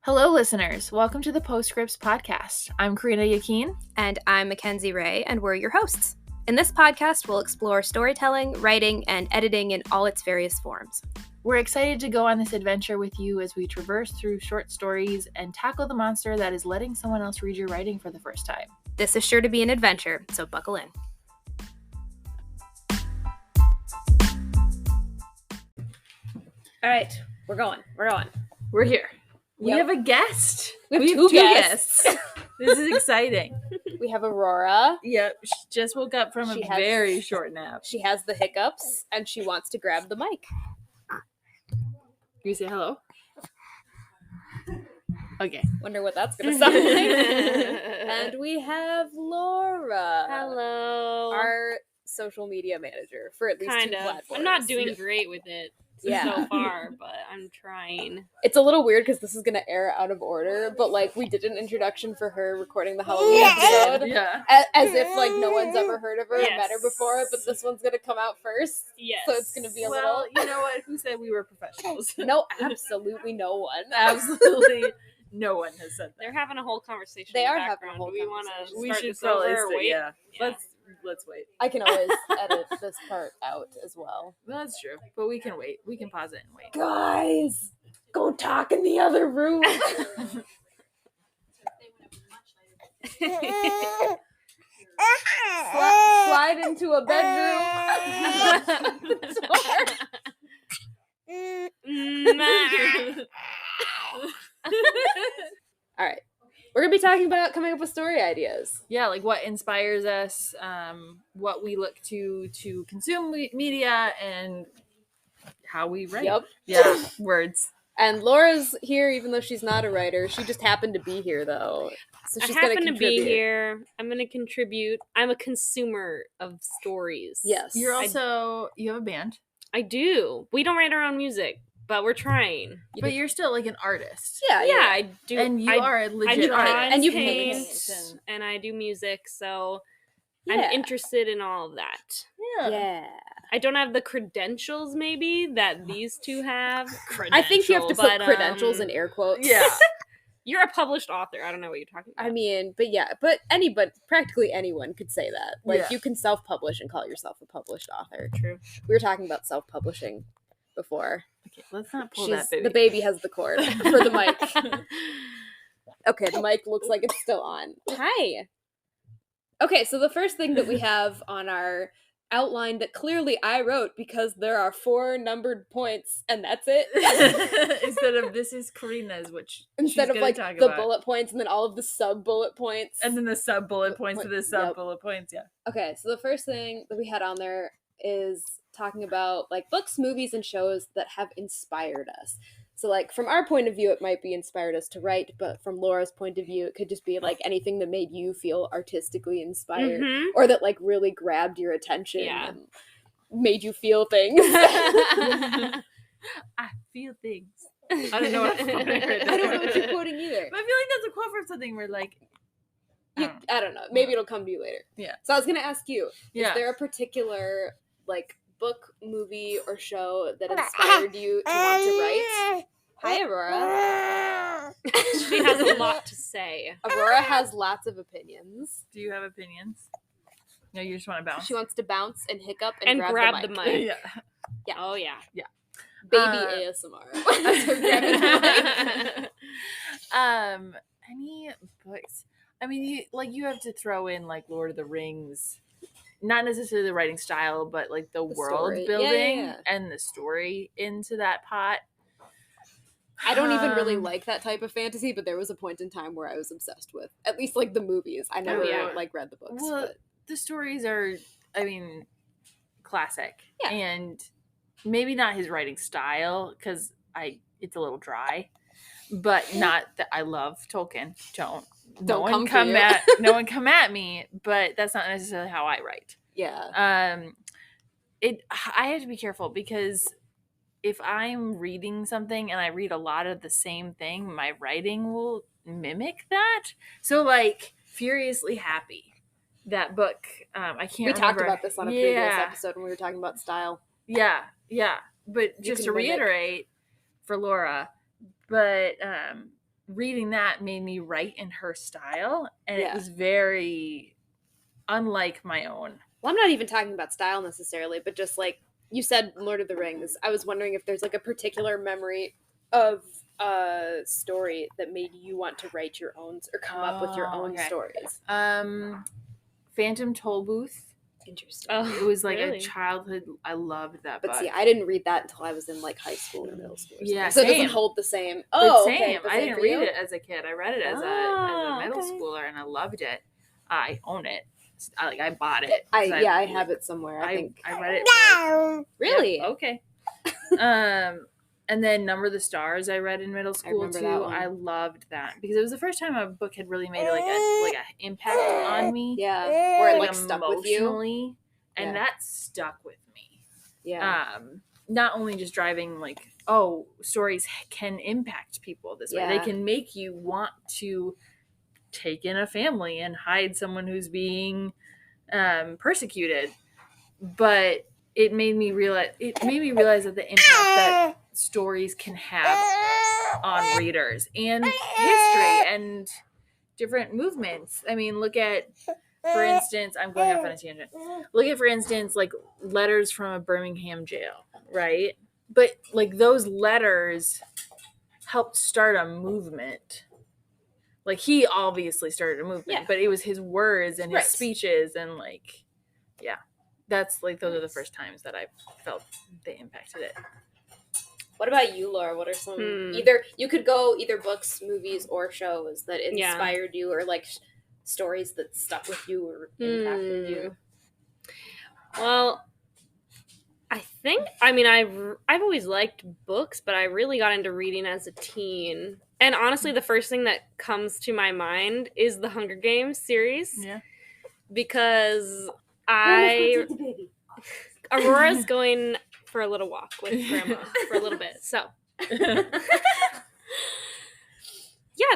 Hello, listeners. Welcome to the Postscripts podcast. I'm Karina Yakin. And I'm Kenzi Ray, and we're your hosts. In this podcast, we'll explore storytelling, writing, and editing in all its various forms. We're excited to go on this adventure with you as we traverse through short stories and tackle the monster that is letting someone else read your writing for the first time. This is sure to be an adventure, so buckle in. All right, we're going. We're here. We Yep. have a guest. We have two guests. This is exciting. We have Aurora. Yep. She just woke up from She a has- very short nap. She has the hiccups, and she wants to grab the mic. You say hello? Okay. Wonder what that's going to sound like. And we have Laura. Hello. Our social media manager for at least kind two of. platforms. I'm not doing great with it Yeah. so far, but I'm trying. It's a little weird because this is going to air out of order, but like we did an introduction for her recording the Halloween episode. Yeah. As if like no one's ever heard of her or met her Yes. before, but this one's going to come out first. Yes. So it's going to be a Well, little... you know what? Who said we were professionals? No, absolutely no one. Absolutely no one has said that. They're having a whole conversation. They in the are having a background. whole Do we want conversation. to We start should this probably over or say, wait? yeah. Yeah. Let's wait. I can always edit this part out as well. Well, that's true, but we can wait. We can pause it and wait. Guys, go talk in the other room. Slide into a bedroom. All right. We're going to be talking about coming up with story ideas. Yeah, like what inspires us, what we look to consume media, and how we write. Yep. Yeah, words. And Laura's here, even though she's not a writer. She just happened to be here, though. So I she's going happen to to be here. I'm going to contribute. I'm a consumer of stories. Yes. You have a band, I do. We don't write our own music, but we're trying. but you're still like an artist. Yeah, Yeah, I do. And you are a I legit draw artist. And you paint, paint. and I do music, so Yeah. I'm interested in all of that. Yeah. I don't have the credentials, maybe, that these two have. I think you have to put But, credentials in air quotes. Yeah. You're a published author. I don't know what you're talking about. I mean, but practically anyone could say that. Like, Yeah. you can self-publish and call yourself a published author. True. We were talking about self-publishing before. Okay, let's not pull that baby. The baby has the cord for the mic. Okay, the mic looks like it's still on. Hi. Okay, so the first thing that we have on our outline that clearly I wrote because there are 4 numbered points and that's it. Instead of this is Karina's, which Instead she's of gonna like talk the about. bullet points and then all of the sub bullet points. And then the sub bullet points to the sub Yep. bullet points. Yeah. Okay, so the first thing that we had on there is talking about like books, movies, and shows that have inspired us. So like from our point of view, it might be inspired us to write, but from Laura's point of view, it could just be like anything that made you feel artistically inspired Mhm. or that like really grabbed your attention Yeah. and made you feel things. I feel things. I don't know what quote I heard. I don't know what you're quoting either. But I feel like that's a quote from something where like I don't know. Maybe it'll come to you later. Yeah. So I was gonna ask you, yeah. is there a particular like book, movie, or show that inspired you to want to write? Hi, Aurora. She has a lot to say. Aurora has lots of opinions. Do you have opinions? No, you just want to bounce. She wants to bounce and hiccup And grab the the mic. mic. yeah. Yeah. Oh, yeah. Baby Uh, ASMR. That's her grabbing the mic. Any books? I mean, you have to throw in like Lord of the Rings, not necessarily the writing style, but like the world story. Yeah, building yeah. and the story into that pot. I don't even really Um, like that type of fantasy, but there was a point in time where I was obsessed with at least like the movies. I never yeah. like read the books. Well, but the stories are, I mean, classic. Yeah. And maybe not his writing style because it's a little dry, but not that I love Tolkien. No one come at me, but that's not necessarily how I write. yeah. I have to be careful because if I'm reading something and I read a lot of the same thing, my writing will mimic that. So like Furiously Happy, that book, I can't We remember. talked about this on a previous episode when we were talking about style. Yeah. But You just can to mimic. reiterate for Laura, but reading that made me write in her style, and it Yeah. was very unlike my own. Well, I'm not even talking about style necessarily, but just like you said, Lord of the Rings. I was wondering if there's like a particular memory of a story that made you want to write your own or come up with your own stories. Phantom Tollbooth. Interesting. It was like really? a childhood. I loved that But book. see, I didn't read that until I was in like high school or middle school. Or Yeah, so it same. doesn't hold the same. But Oh, same. okay. I didn't for read you? it as a kid. I read it as a middle schooler, and I loved it. I own it. I bought it. I have it somewhere. I think I read it. Really? Yep, okay. And then Number of the Stars I read in middle school remember too. that one. I loved that because it was the first time a book had really made like a impact on me. Yeah, or it like stuck with you. Emotionally, and Yeah. that stuck with me. Yeah. Not only just driving like, stories can impact people this way. They Yeah. can make you want to take in a family and hide someone who's being persecuted. But it made me realize that the impact that stories can have on readers and history and different movements. I mean, look at, for instance, I'm going off on a tangent. Look at, for instance, like letters from a Birmingham jail, right? But like those letters helped start a movement. Like he obviously started a movement, but it was his words and his speeches and like, yeah. That's like, those are the first times that I felt they impacted it. What about you, Laura? What are some you could go either books, movies, or shows that inspired you, or like stories that stuck with you or impacted you? Well, I've always liked books, but I really got into reading as a teen. And honestly, the first thing that comes to my mind is the Hunger Games series. Yeah. Because Aurora's going for a little walk with Grandma for a little bit. So, yeah,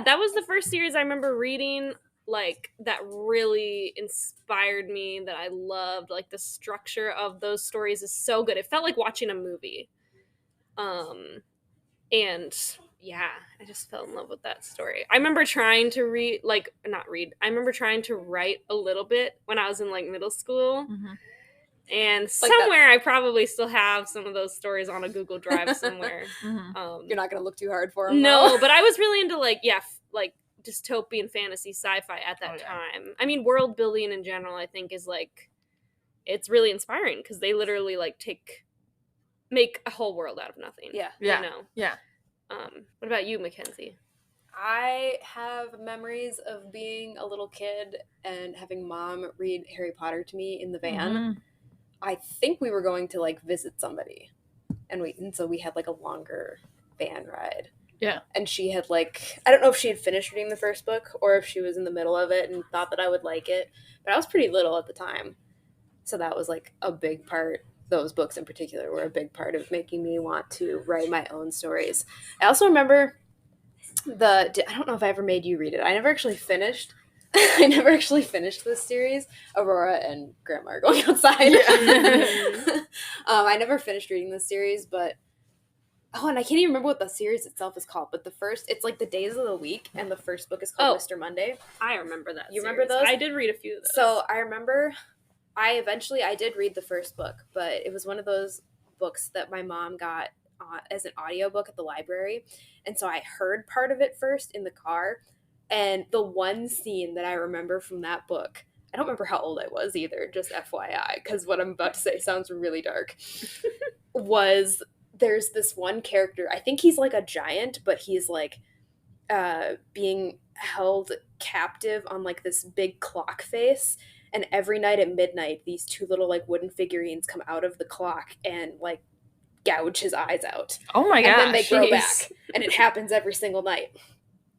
that was the first series I remember reading, like, that really inspired me, that I loved. Like, the structure of those stories is so good. It felt like watching a movie. And yeah, I just fell in love with that story. I remember trying to I remember trying to write a little bit when I was in like middle school. Mm-hmm. And like somewhere I probably still have some of those stories on a Google Drive somewhere. Mm-hmm. You're not going to look too hard for them. No, but I was really into like dystopian fantasy sci-fi at that time. I mean, world building in general, I think is like, it's really inspiring because they literally like make a whole world out of nothing. Yeah. You know? Yeah. What about you, Mackenzie? I have memories of being a little kid and having Mom read Harry Potter to me in the van. Mm-hmm. I think we were going to like visit somebody, and so we had like a longer van ride. Yeah. And she had like, I don't know if she had finished reading the first book or if she was in the middle of it and thought that I would like it, but I was pretty little at the time. So that was like a big part. Those books in particular were a big part of making me want to write my own stories. I also remember I don't know if I ever made you read it. I never actually finished this series. Aurora and Grandma are going outside. Yeah. I never finished reading this series, but and I can't even remember what the series itself is called, but it's like the days of the week, and the first book is called Mr. Monday. I remember that. You remember those? I did read a few of those. So I remember I did read the first book, but it was one of those books that my mom got as an audiobook at the library. And so I heard part of it first in the car. And the one scene that I remember from that book, I don't remember how old I was either, just FYI, because what I'm about to say sounds really dark, was there's this one character, I think he's like a giant, but he's like being held captive on like this big clock face. And every night at midnight, these two little like wooden figurines come out of the clock and like gouge his eyes out. Oh my gosh. And then they grow back. And it happens every single night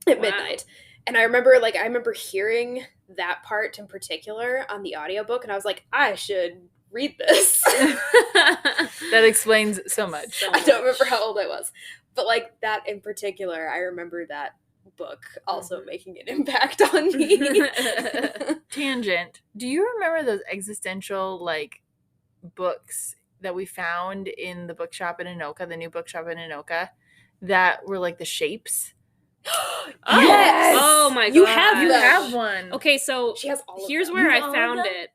at midnight. And I remember hearing that part in particular on the audiobook, and I was like, I should read this. That explains so much. I don't remember how old I was. But like that in particular, I remember that book also making an impact on me. Tangent. Do you remember those existential like books that we found in the bookshop in Anoka, the new bookshop in Anoka, that were like the shapes? Yes! Oh my god. You have You them. have one. Okay, so She has all of here's them. where You I all of found them? it.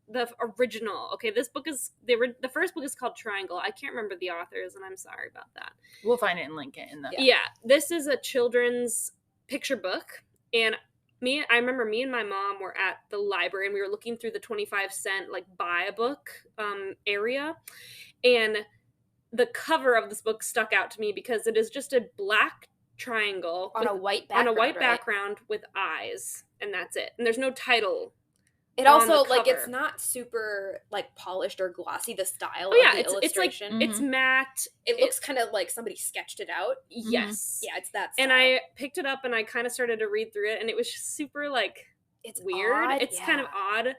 The original. Okay, this book is the first book is called Triangle. I can't remember the authors, and I'm sorry about that. We'll find it and link it in the. Yeah, this is a children's picture book, and I remember me and my mom were at the library, and we were looking through the 25-cent like buy a book area, and the cover of this book stuck out to me because it is just a black triangle On a white background. on a white right? background with eyes, and that's it. And there's no title. It on also the like it's cover. not super like polished or glossy. The style Oh yeah, of the it's like illustration. it's matte. It looks kind of like somebody sketched it out. Yes. Yeah, it's that style. And I picked it up and I kind of started to read through it, and it was just super like it's weird. odd, It's kind of odd,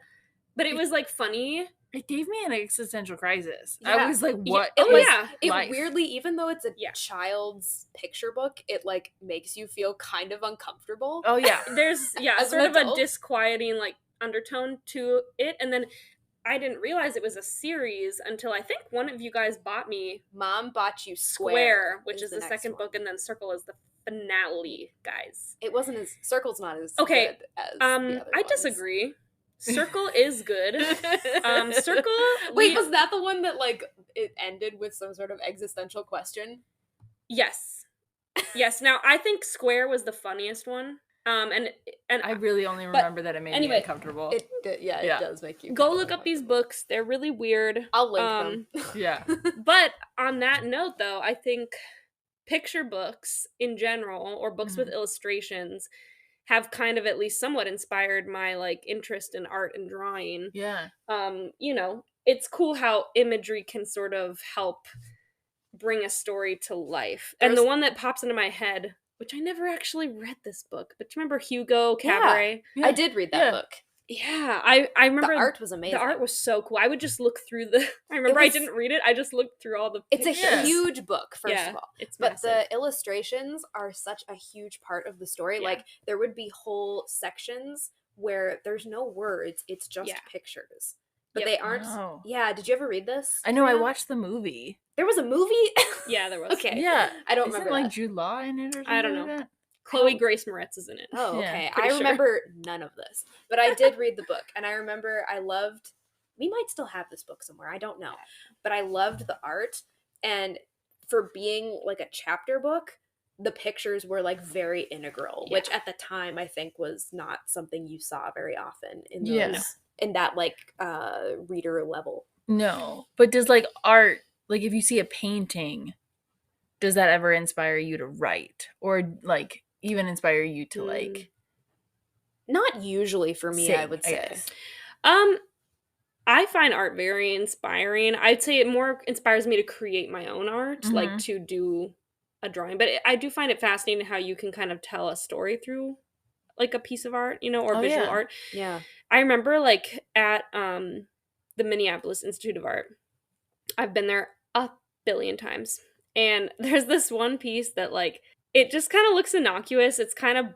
but it was like funny. It gave me an existential crisis. Yeah. I was like, what? Oh, is yeah. It life? weirdly, even though it's a Yeah. child's picture book, it like makes you feel kind of uncomfortable. Oh yeah. There's As sort an of a adult. disquieting like undertone to it, and then I didn't realize it was a series until I think one of you guys bought me Mom bought you Square, which is the next second one. book, and then Circle is the finale, guys. It wasn't as Circle's not as Okay, good as the other I ones. disagree. Circle is good. Circle. Wait, was that the one that like it ended with some sort of existential question? Yes. Now I think Square was the funniest one. And I really only remember that it made me uncomfortable. It does make you go look up these books. They're really weird. I'll link them. Yeah. But on that note, though, I think picture books in general, or books with illustrations, have kind of at least somewhat inspired my like interest in art and drawing. Yeah. You know, it's cool how imagery can sort of help bring a story to life. And the one that pops into my head, which I never actually read this book, but do you remember Hugo Cabaret? Yeah. I did read that book. Yeah, I remember the art was amazing. The art was so cool. I would just look through I didn't read it. I just looked through all the pictures. It's a huge book, first of all. But massive. The illustrations are such a huge part of the story. Yeah. Like, there would be whole sections where there's no words, it's just pictures. But they aren't... Oh. Yeah, did you ever read this? I know, I watched the movie. There was a movie? Yeah, there was. Okay. Yeah. I don't Isn't remember like Jude Law in it or something? I don't know. Like that? Chloe Grace Moretz is in it. Oh, okay. Pretty I sure. remember none of this. But I did read the book, and I remember I loved... We might still have this book somewhere, I don't know. But I loved the art, and for being like a chapter book, the pictures were like very integral, which at the time I think was not something you saw very often in those in that like reader level. No. But does like art, like if you see a painting, does that ever inspire you to write? Or like even inspire you to like not usually for me, I would say. I find art very inspiring. I'd say it more inspires me to create my own art, like to do a drawing. But I do find it fascinating how you can kind of tell a story through like a piece of art, you know, or visual art. Yeah. I remember like at the Minneapolis Institute of Art. I've been there a billion times. And there's this one piece that like, it just kind of looks innocuous. It's kind of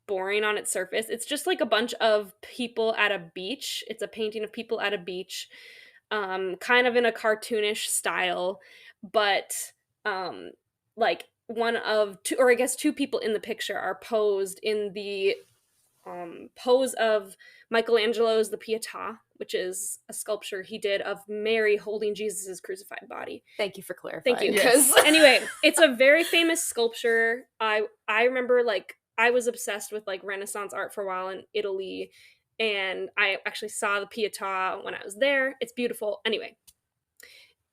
boring on its surface. It's just like a bunch of people at a beach. It's a painting of people at a beach, kind of in a cartoonish style, but like one of two, or I guess two people in the picture are posed in the pose of Michelangelo's The Pietà, which is a sculpture he did of Mary holding Jesus' crucified body. Thank you for clarifying. Thank you. Yes. Anyway, it's a very famous sculpture. I remember like I was obsessed with like Renaissance art for a while in Italy, and I actually saw the Pietà when I was there. It's beautiful. Anyway,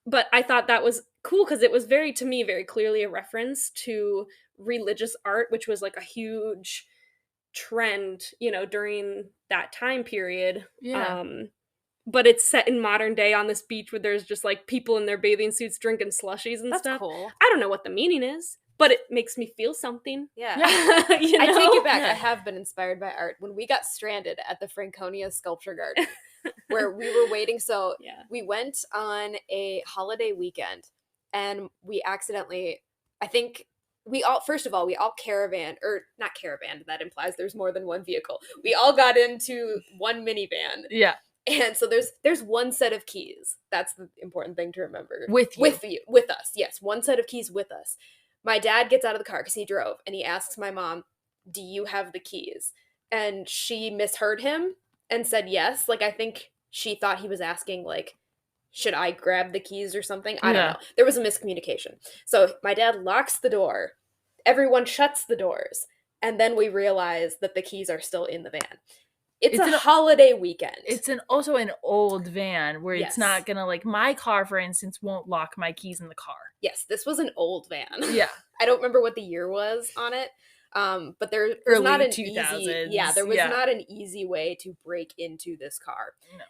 but I thought that was cool because it was very clearly a reference to religious art, which was like a huge trend, you know, during that time period. Yeah. But it's set in modern day on this beach where there's just like people in their bathing suits drinking slushies and That's stuff. Cool. I don't know what the meaning is, but it makes me feel something. Yeah. You know? I take it back. I have been inspired by art. When we got stranded at the Franconia Sculpture Garden, where we were waiting, so we went on a holiday weekend, and we accidentally, I think, we all caravan, or not caravan, that implies there's more than one vehicle. We all got into one minivan. Yeah. And so there's one set of keys. That's the important thing to remember. With us. Yes, one set of keys with us. my dad gets out of the car because he drove, and he asks my mom, do you have the keys? And she misheard him and said yes. Like, I think she thought he was asking, like, should I grab the keys or something? I don't know. There was a miscommunication. So my dad locks the door. Everyone shuts the doors. And then we realize that the keys are still in the van. It's a holiday weekend. It's also an old van where it's not going to, like, my car, for instance, won't lock my keys in the car. Yes, this was an old van. Yeah. I don't remember what the year was on it. But there was Early not an 2000s. not an easy way to break into this car. No.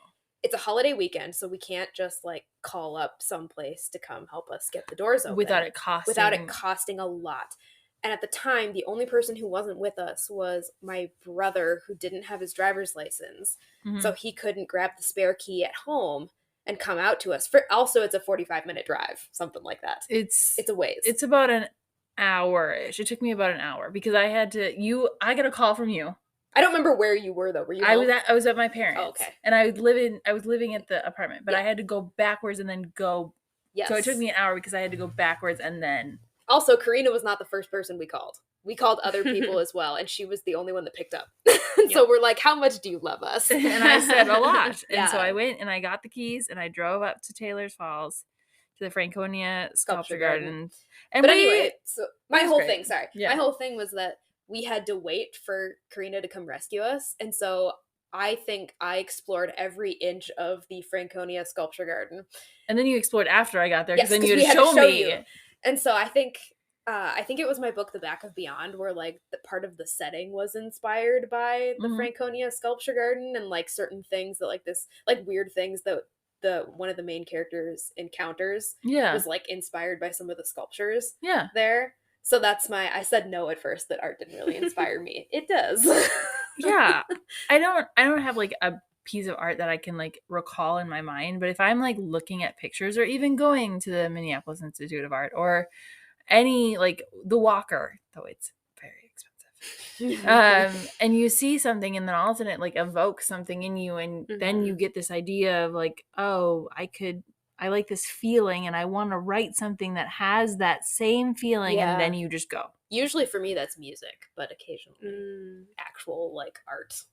It's a holiday weekend, so we can't just, like, call up someplace to come help us get the doors open. Without it costing a lot. And at the time, the only person who wasn't with us was my brother, who didn't have his driver's license. Mm-hmm. So he couldn't grab the spare key at home and come out to us. Also, it's a 45-minute drive, something like that. It's a ways. It's about an hour-ish. It took me about an hour because I got a call from you. I don't remember where you were, though. Were you home? I was at my parents'. Oh, okay. And I was living at the apartment, but I had to go backwards and then go. Yes. So it took me an hour because I had to go backwards and then. Also, Karina was not the first person we called. We called other people as well, and she was the only one that picked up. So we're like, how much do you love us? And I said a lot. And so I went and I got the keys and I drove up to Taylor's Falls to the Franconia Sculpture Garden. But anyway, so my whole thing was that we had to wait for Karina to come rescue us. And so I think I explored every inch of the Franconia Sculpture Garden. And then you explored after I got there because then you had to show me. And so I think it was my book, The Back of Beyond, where, like, the part of the setting was inspired by the Franconia Sculpture Garden and, like, certain things that, like, this, like, weird things that one of the main characters encounters was, like, inspired by some of the sculptures there. So that's I said no at first, that art didn't really inspire me. It does. Yeah. I don't have, like, a piece of art that I can, like, recall in my mind, but if I'm, like, looking at pictures or even going to the Minneapolis Institute of Art or any, like, the Walker, though it's very expensive, and you see something and then all of a sudden it, like, evokes something in you, and then you get this idea of, like, oh, I like this feeling and I want to write something that has that same feeling, and then you just go. Usually for me that's music, but occasionally actual, like, art.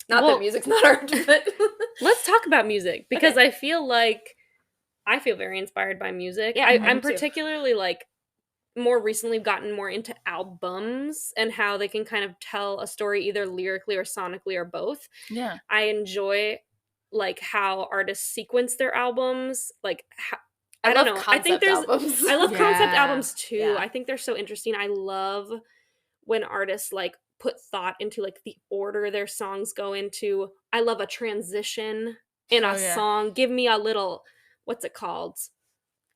Not that music's not art, but let's talk about music, because I feel very inspired by music. Yeah, I'm particularly, like, more recently gotten more into albums and how they can kind of tell a story either lyrically or sonically or both. Yeah. I enjoy, like, how artists sequence their albums. Like, I don't know. I think albums. I love concept albums too. Yeah. I think they're so interesting. I love when artists, like, put thought into, like, the order their songs go into. I love a transition in a song. Give me a little, what's it called?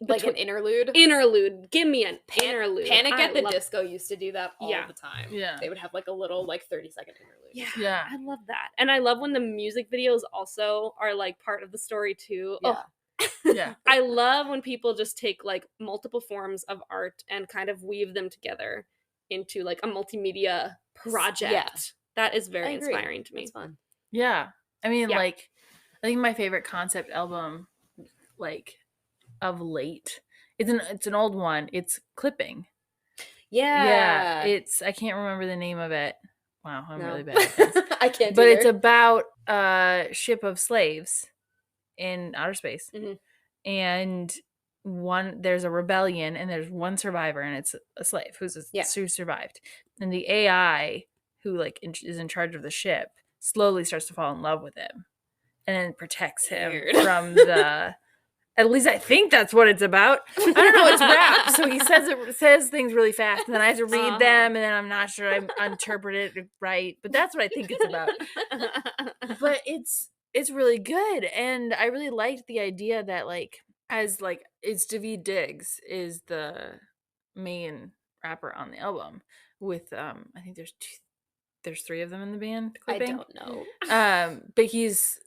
Like an interlude? Interlude. Give me an interlude. Panic at the Disco used to do that all the time. Yeah. They would have, like, a little, like, 30-second interlude. Yeah. I love that. And I love when the music videos also are, like, part of the story too. Yeah. Oh. Yeah. I love when people just take, like, multiple forms of art and kind of weave them together into, like, a multimedia project. Yeah. That is very inspiring to me. It's fun. Yeah. I mean, like, I think my favorite concept album, like, of late, it's an old one. It's Clipping. Yeah. I can't remember the name of it. Wow, I'm really bad at this. I can't. But it's about a ship of slaves in outer space, and there's a rebellion, and there's one survivor, and it's a slave who survived, and the AI who, like, is in charge of the ship slowly starts to fall in love with him, and then protects him from the. At least I think that's what it's about. I don't know. It's rap, so he says things really fast, and then I have to read them, and then I'm not sure I interpreted it right. But that's what I think it's about. But it's really good, and I really liked the idea that, like, it's Daveed Diggs is the main rapper on the album with I think there's 3 of them in the band. Clipping. I don't know. But he's,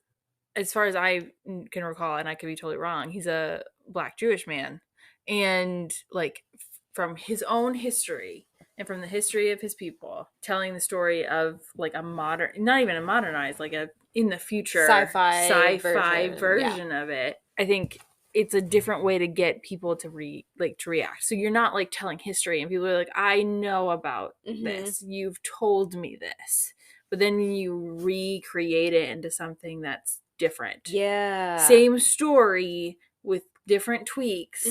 as far as I can recall, and I could be totally wrong, he's a Black Jewish man. And, like, from his own history and from the history of his people, telling the story of, like, a modern, not even a modernized, like, a in the future sci-fi version of it. I think it's a different way to get people to react. So you're not like telling history and people are like, I know about this. You've told me this. But then you recreate it into something that's different. Yeah. Same story with different tweaks,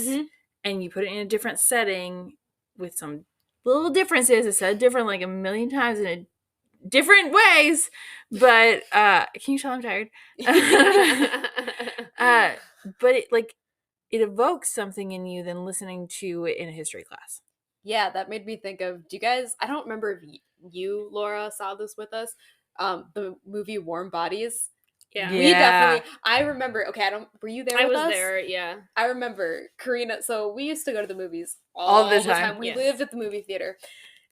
and you put it in a different setting with some little differences. It's said different like a million times in different ways. But can you tell I'm tired? But it evokes something in you than listening to it in a history class. Yeah, that made me think of, do you guys, I don't remember if you, Laura, saw this with us, the movie Warm Bodies. Yeah. We definitely, I remember, were you there with us? I was there, yeah. I remember, Karina, so we used to go to the movies all the time. We lived at the movie theater.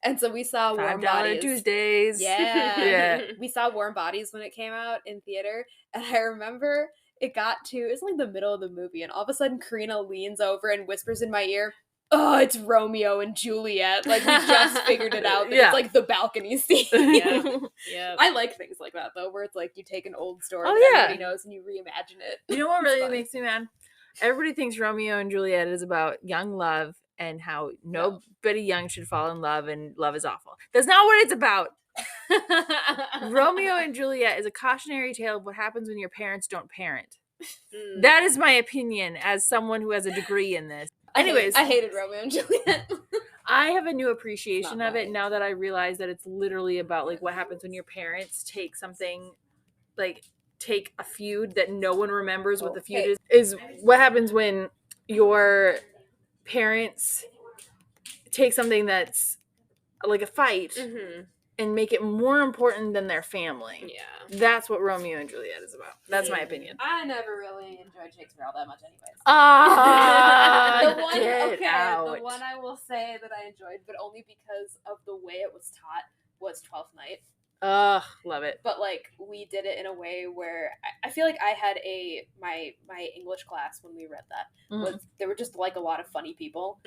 And so we saw Warm Bodies. Tuesdays. Yeah. We saw Warm Bodies when it came out in theater. And I remember it got to, it's like the middle of the movie. And all of a sudden, Karina leans over and whispers in my ear, oh, it's Romeo and Juliet. Like, we just figured it out. It's like the balcony scene. Yeah. I like things like that, though, where it's like you take an old story that everybody knows and you reimagine it. You know what really makes me mad? Everybody thinks Romeo and Juliet is about young love and how nobody young should fall in love and love is awful. That's not what it's about. Romeo and Juliet is a cautionary tale of what happens when your parents don't parent. That is my opinion as someone who has a degree in this. Anyways, I hated Romeo and Juliet. I have a new appreciation of it now that I realize that it's literally about like what happens when your parents take something, like take a feud that no one remembers what the feud is what happens when your parents take something that's like a fight and make it more important than their family. Yeah. That's what Romeo and Juliet is about. That's my opinion. I never really enjoyed Shakespeare all that much anyways. The one I will say that I enjoyed, but only because of the way it was taught, was Twelfth Night. Ugh, love it. But like we did it in a way where I feel like I had my English class when we read that was there were just like a lot of funny people,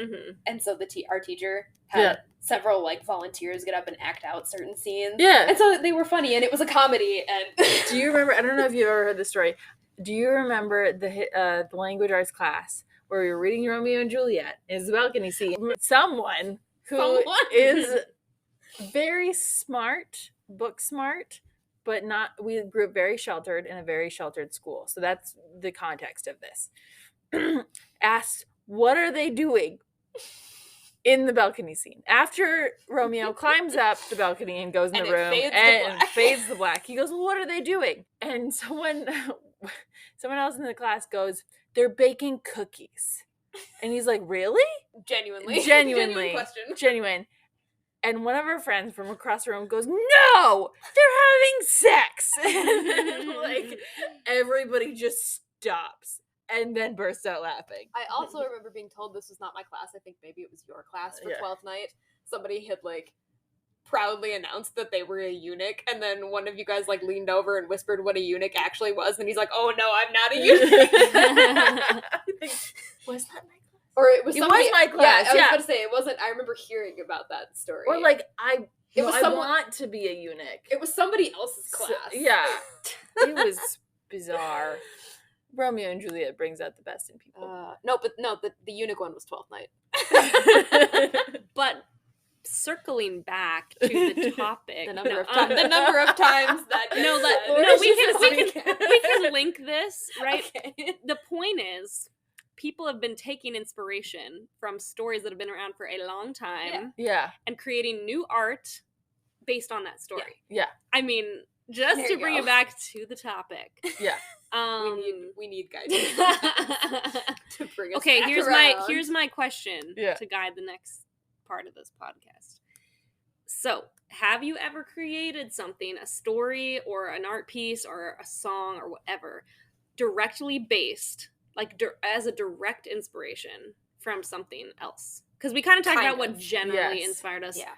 and so our teacher had several like volunteers get up and act out certain scenes, and so they were funny and it was a comedy. And do you remember? I don't know if you've ever heard this story. Do you remember the language arts class where we were reading Romeo and Juliet? Is the balcony scene? Someone who is very smart. Book smart, but not. We grew up very sheltered in a very sheltered school, so that's the context of this. Asked, what are they doing in the balcony scene after Romeo climbs up the balcony and goes in the room and fades the black? He goes, well, what are they doing? And someone else in the class goes, they're baking cookies. And he's like, really? Genuine question. And one of our friends from across the room goes, no, they're having sex. And like everybody just stops and then bursts out laughing. I also remember being told, this was not my class, I think maybe it was your class for 12th night. Somebody had like proudly announced that they were a eunuch, and then one of you guys like leaned over and whispered what a eunuch actually was, and he's like, oh no, I'm not a eunuch. Was that my Or it was my class. Yeah, I was about to say, it wasn't. I remember hearing about that story. Or like, I want to be a eunuch. It was somebody else's class. It was bizarre. Romeo and Juliet brings out the best in people. The eunuch one was 12th Night. But circling back to the topic, the number of times that we can link this, right? Okay. The point is, people have been taking inspiration from stories that have been around for a long time, and creating new art based on that story. Yeah. I mean, just to bring it back to the topic. Yeah. We need guidance to bring us okay, back here's my question to guide the next part of this podcast. So, have you ever created something, a story or an art piece or a song or whatever, directly based, like as a direct inspiration from something else? Because we kind of talked about what generally inspired us. Yeah.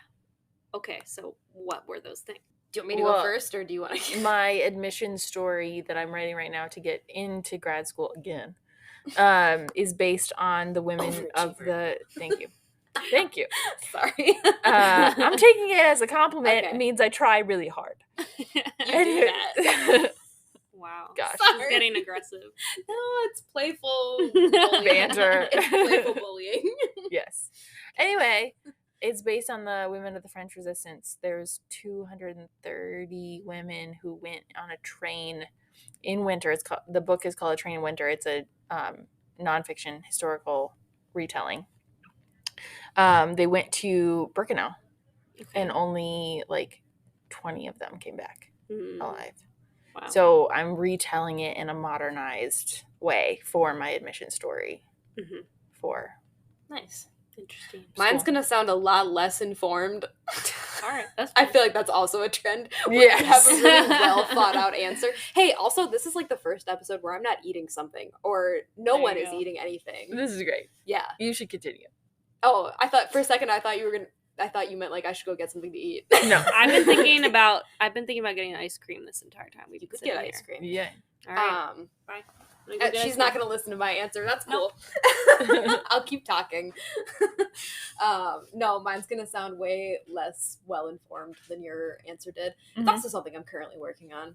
Okay, so what were those things? Do you want me to go first, or do you want to? My admission story that I'm writing right now to get into grad school again is based on the women of the. Thank you. Sorry. I'm taking it as a compliment. Okay. It means I try really hard. You do that. Wow. Gosh. This is getting aggressive. No, it's playful bullying. Banter. It's playful bullying. Yes. Anyway, it's based on the women of the French Resistance. There's 230 women who went on a train in winter. The book is called A Train in Winter. It's a nonfiction historical retelling. They went to Birkenau, and only like 20 of them came back alive. Wow. So I'm retelling it in a modernized way for my admission story. For nice, interesting. Mine's gonna sound a lot less informed. All right, that's I feel like that's also a trend. Yes. You have a really well thought out answer. Hey, also, this is like the first episode where I'm not eating something, or no one is eating anything. This is great. Yeah. You should continue. Oh, I thought for a second I thought you meant like I should go get something to eat. No. I've been thinking about getting ice cream this entire time. We could get ice cream. Yeah. All right. Bye. She's not going to listen to my answer. That's cool. I'll keep talking. No, mine's going to sound way less well-informed than your answer did. It's also something I'm currently working on.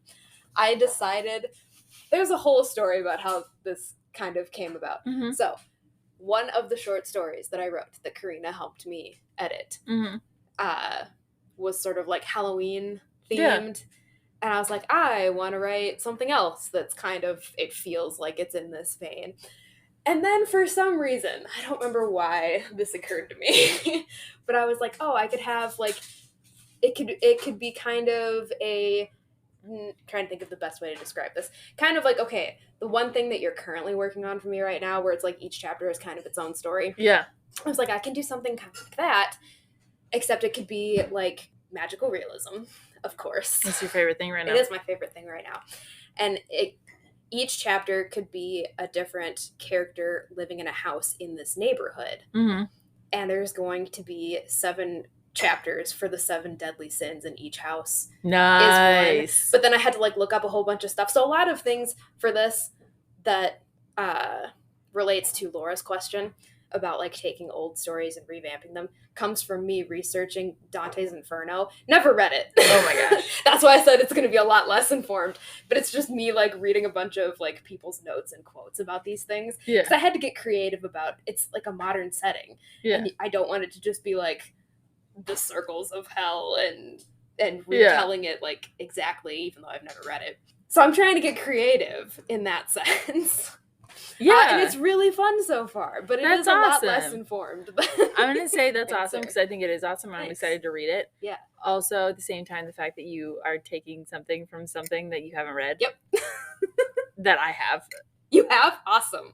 I decided, there's a whole story about how this kind of came about. So, one of the short stories that I wrote that Karina helped me edit was sort of like Halloween themed. Yeah. And I was like, I want to write something else that's kind of, it feels like it's in this vein. And then for some reason, I don't remember why this occurred to me, but I was like, oh, I could have like, it could be kind of trying to think of the best way to describe this. Kind of like, okay, the one thing that you're currently working on for me right now, where it's like each chapter is kind of its own story. Yeah. I was like, I can do something kind of like that, except it could be like magical realism. Of course. That's your favorite thing right now? It is my favorite thing right now. And each chapter could be a different character living in a house in this neighborhood. And there's going to be 7 chapters for the 7 deadly sins in each house. Nice. Is one. But then I had to like look up a whole bunch of stuff. So a lot of things for this that relates to Laura's question about like taking old stories and revamping them comes from me researching Dante's Inferno. Never read it. Oh my gosh. That's why I said it's going to be a lot less informed. But it's just me like reading a bunch of like people's notes and quotes about these things. Yeah. Because I had to get creative about it's like a modern setting. Yeah. And I don't want it to just be like the circles of hell and retelling it like exactly, even though I've never read it. So I'm trying to get creative in that sense. Yeah, and it's really fun so far, but it is a lot less informed. I'm going to say that's awesome because I think it is awesome and I'm excited to read it. Yeah. Also, at the same time, the fact that you are taking something from something that you haven't read. Yep. That I have. You have? Awesome.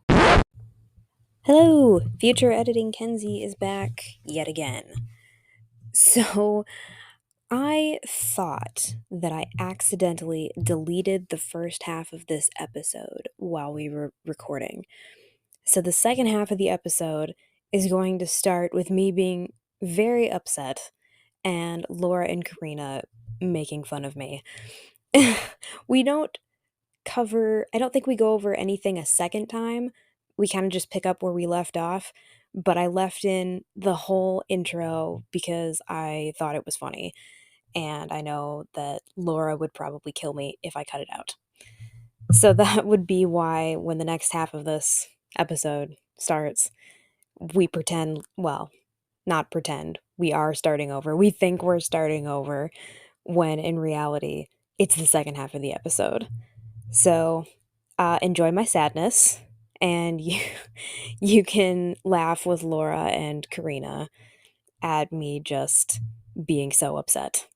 Hello, future editing Kenzi is back yet again. So, I thought that I accidentally deleted the first half of this episode while we were recording. So the second half of the episode is going to start with me being very upset and Laura and Karina making fun of me. We don't cover, I don't think we go over anything a second time. We kind of just pick up where we left off, but I left in the whole intro because I thought it was funny. And I know that Laura would probably kill me if I cut it out. So that would be why when the next half of this episode starts, we pretend, well, not pretend, we are starting over. We think we're starting over when in reality, it's the second half of the episode. So enjoy my sadness and you can laugh with Laura and Karina at me just being so upset.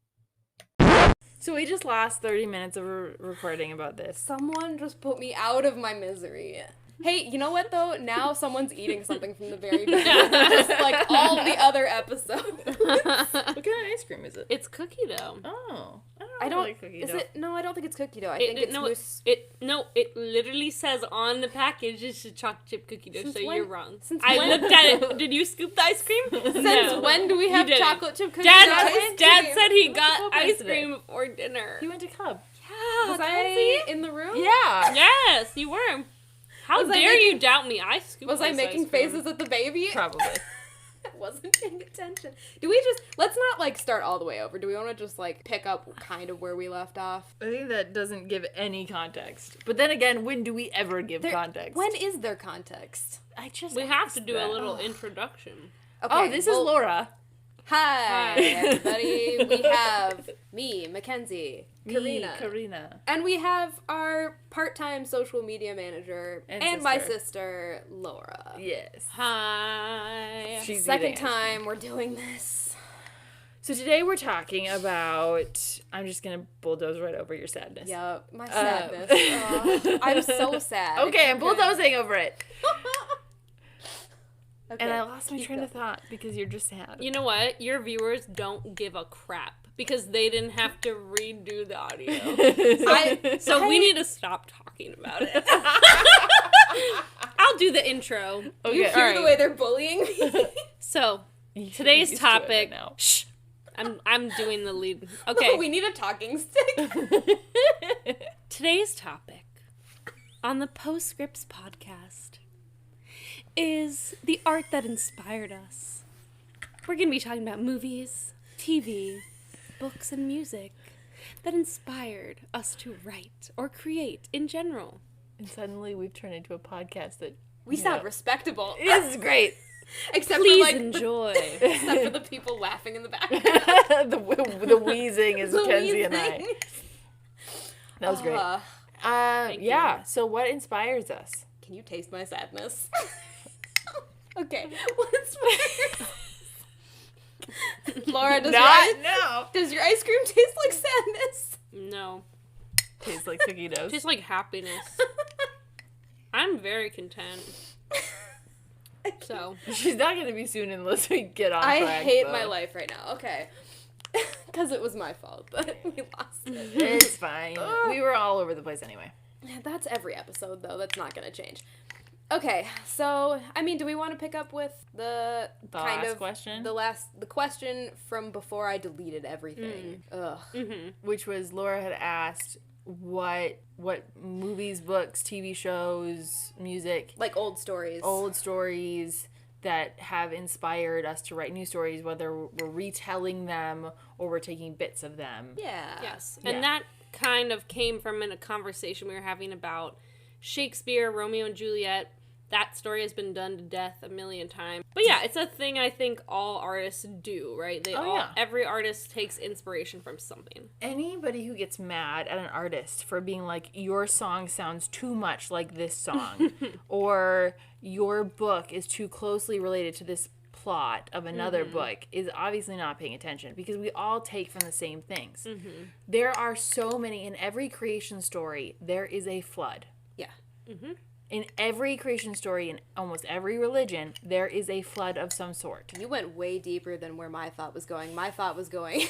So we just lost 30 minutes of recording about this. Someone just put me out of my misery. Hey, you know what though? Now someone's eating something from the very beginning, just like all the other episodes. What kind of ice cream is it? It's cookie dough. Oh, I don't. like cookie Is dough. it? No, I don't think it's cookie dough. I think it's mousse. It literally says on the package it's a chocolate chip cookie dough. Since so when? you're wrong. Since I when? looked at it. Did you scoop the ice cream? Since when do we have chocolate chip cookie dough? Dad said he got Cub ice today. cream before dinner. He went to Cub. Yeah, Was I in the room? Yeah. Yes, you were. How dare you doubt me? I scooped. Was I this making ice cream. faces at the baby? Probably. Wasn't paying attention. Let's not, like, start all the way over. Do we want to just, like, pick up kind of where we left off? I think that doesn't give any context. But then again, when do we ever give context? When is there context? We have to do a little introduction. Okay, this is Laura. Hi, everybody. We have me, Mackenzie, Karina. and we have our part-time social media manager and my sister, Laura. Yes. Hi. She's Second time we're doing this. So today we're talking about... I'm just going to bulldoze right over your sadness. Yeah, my sadness. I'm so sad. Okay, I'm bulldozing over it. Okay, And I lost my train of thought because you're just sad. You know what? Your viewers don't give a crap because they didn't have to redo the audio. We need to stop talking about it. I'll do the intro. Okay, You hear the way they're bullying me? So, today's used to it by topic... now. Shh. I'm doing the lead. Okay. We need a talking stick. Today's topic on the Postscripts podcast is the art that inspired us. We're going to be talking about movies, TV, books, and music that inspired us to write or create in general. And suddenly we've turned into a podcast that... We sound respectable. This is great. Except Please for, like, enjoy. except for the people laughing in the back. the wheezing is The Kenzi and I. wheezing. That was great. Thank Yeah, so what inspires us? Can you taste my sadness? Okay. What inspires Laura, does your ice cream taste like sadness? No. Tastes like cookie dough. Tastes like happiness. I'm very content. So. She's not going to be soon unless we get on I track, hate though. my life right now. Okay. Because it was my fault that we lost it. It's fine. We were all over the place anyway. That's every episode, though. That's not going to change. Okay, so, I mean, do we want to pick up with the question? The question from before I deleted everything. Ugh. Mm-hmm. Which was Laura had asked what movies, books, TV shows, music, Like old stories. that have inspired us to write new stories, whether we're retelling them or we're taking bits of them. Yeah. Yes. Yeah. And that kind of came from a conversation we were having about Shakespeare, Romeo and Juliet. That story has been done to death a million times. But yeah, it's a thing I think all artists do, right? Every artist takes inspiration from something. Anybody who gets mad at an artist for being like, your song sounds too much like this song, or your book is too closely related to this plot of another book, is obviously not paying attention, because we all take from the same things. There are so many, in every creation story, there is a flood. Yeah. In every creation story, in almost every religion, there is a flood of some sort. You went way deeper than where my thought was going. My thought was going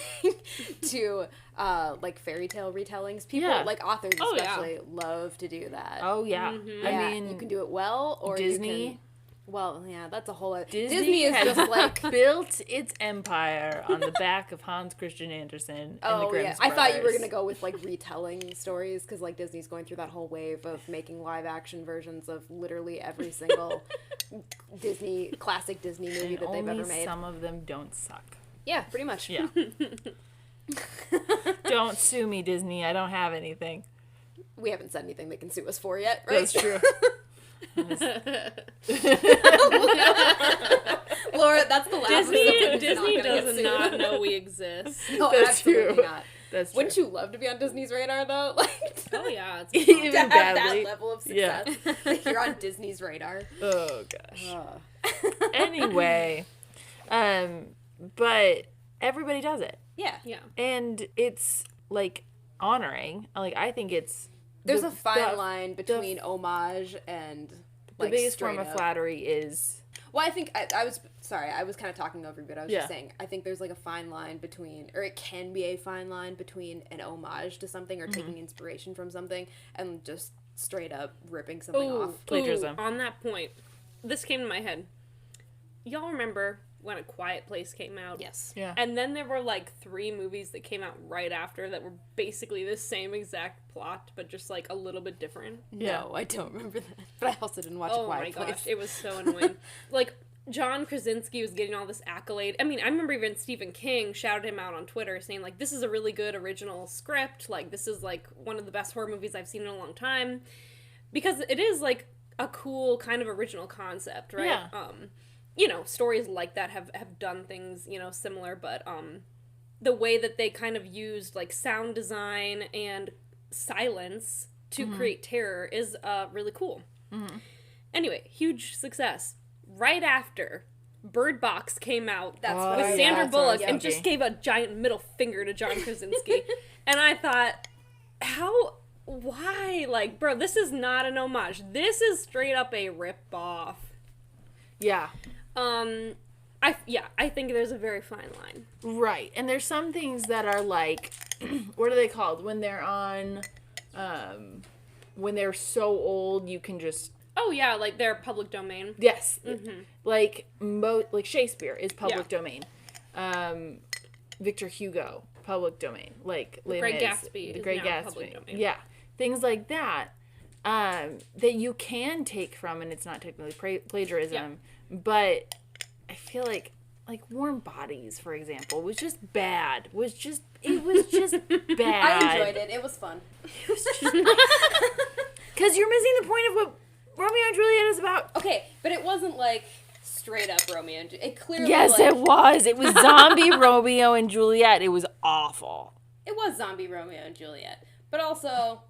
to, like, fairy tale retellings. People, like authors especially, love to do that. Oh, yeah. I mean, you can do it well, or Disney... you can... Well, yeah, that's a whole other... Disney is has just like... built its empire on the back of Hans Christian Andersen and the Grimm's brothers. I thought you were going to go with, like, retelling stories, because, like, Disney's going through that whole wave of making live-action versions of literally every single classic Disney movie that they've ever made. Some of them don't suck. Yeah, pretty much. Yeah. Don't sue me, Disney. I don't have anything. We haven't said anything they can sue us for yet, right? That's true. Laura, that's the last Disney does not know we exist. No, That's absolutely true. not. That's true. Wouldn't you love to be on Disney's radar, though? Like, Oh yeah, it's Even to have badly. that level of success. Like, you're on Disney's radar. Oh gosh. Anyway, but everybody does it, Yeah. and it's like honoring. Like, I think it's There's a fine line between homage and, like, the biggest form straight of up. flattery is. Well, I think I was sorry. I was kind of talking over you, but I was Yeah. just saying. I think there's like a fine line between, or it can be a fine line between an homage to something or taking inspiration from something and just straight up ripping something off. Plagiarism. On that point, this came to my head. Y'all remember when A Quiet Place came out? Yes. Yeah. And then there were like 3 movies that came out right after that were basically the same exact plot, but just like a little bit different. Yeah. No, I don't remember that. But I also didn't watch A Oh Quiet my Place. gosh, it was so annoying. Like, John Krasinski was getting all this accolade. I mean, I remember even Stephen King shouted him out on Twitter saying, like, this is a really good original script. Like, this is, like, one of the best horror movies I've seen in a long time. Because it is, like, a cool kind of original concept, right? Yeah. You know, stories like that have done things, you know, similar, but the way that they kind of used, like, sound design and silence to create terror is really cool. Anyway, huge success. Right after Bird Box came out with Sandra Bullock and just gave a giant middle finger to John Krasinski. And I thought, why? Like, bro, this is not an homage. This is straight up a rip-off. Yeah. I think there's a very fine line. Right. And there's some things that are like, what are they called? When they're on, when they're so old, you can just... Oh, yeah, like they're public domain. Yes. Like, like Shakespeare is public domain. Victor Hugo, public domain. Like, The Great Gatsby The Great is now Gatsby. public domain. Yeah. Things like that, that you can take from, and it's not technically plagiarism, but I feel like Warm Bodies, for example, was just bad. It was just bad. I enjoyed it. It was fun. It was just... Because you're missing the point of what Romeo and Juliet is about. Okay, but it wasn't like straight up Romeo and Juliet. It clearly it was. It was zombie Romeo and Juliet. It was awful. It was zombie Romeo and Juliet. But also,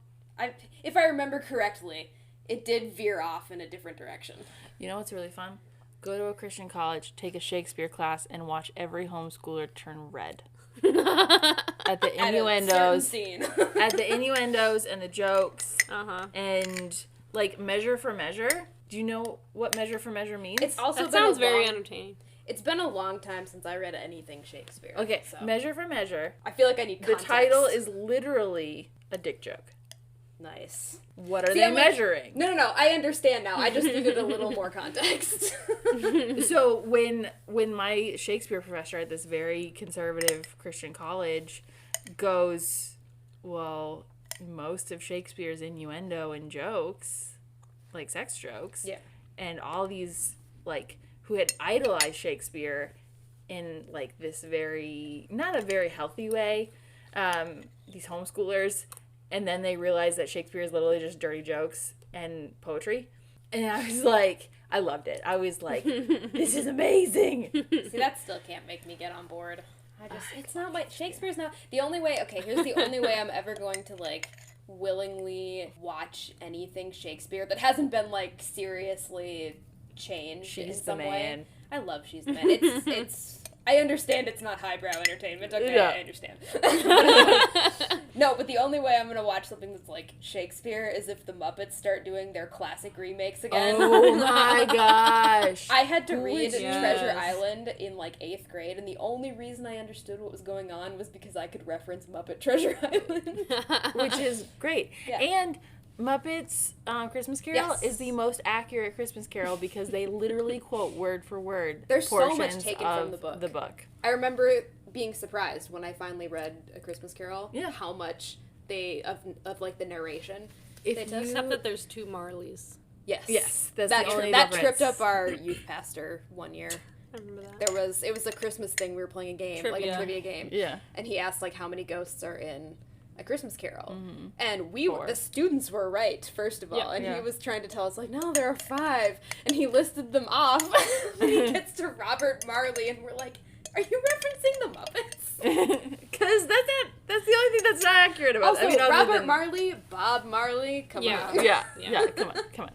if I remember correctly, it did veer off in a different direction. You know what's really fun? Go to a Christian college, take a Shakespeare class, and watch every homeschooler turn red. At the innuendos. At the innuendos and the jokes. And... like, Measure for Measure. Do you know what Measure for Measure means? It's also that sounds very entertaining. It's been a long time since I read anything Shakespeare. Okay, so. Measure for Measure. I feel like I need context. The title is literally a dick joke. Nice. What are they measuring? Like, no, I understand now. I just needed a little more context. So when my Shakespeare professor at this very conservative Christian college goes, well... most of Shakespeare's innuendo and jokes, like sex jokes, and all these, like, who had idolized Shakespeare in, like, this not a very healthy way, these homeschoolers, and then they realized that Shakespeare is literally just dirty jokes and poetry, and I was like, I loved it. I was like, this is amazing. See, that still can't make me get on board. It's not like Shakespeare's not the only way. Okay, here's the only way I'm ever going to like willingly watch anything Shakespeare that hasn't been like seriously changed in some way. I love She's the Man. It's I understand it's not highbrow entertainment. Okay, yeah. I understand. No, but the only way I'm going to watch something that's like Shakespeare is if the Muppets start doing their classic remakes again. Oh my gosh. I had to read Treasure Island in like 8th grade, and the only reason I understood what was going on was because I could reference Muppet Treasure Island. Which is great. Yeah. And Muppets Christmas Carol is the most accurate Christmas Carol because they literally quote word for word. There's so much taken from the book. I remember being surprised when I finally read A Christmas Carol. Yeah. How much they of like the narration. Except that there's 2 Marleys. Yes. Yes. That's that the only that difference. Tripped up our youth pastor one year. I remember that. It was a Christmas thing. We were playing a game, like a trivia game. Yeah. And he asked like how many ghosts are in A Christmas Carol. Mm-hmm. And the students were right, first of all. Yeah, and he was trying to tell us, like, no, there are 5. And he listed them off. And he gets to Robert Marley, and we're like, are you referencing the Muppets? Because that's the only thing that's not accurate about it. Also, Robert Marley, Bob Marley, come on. Yeah, come on.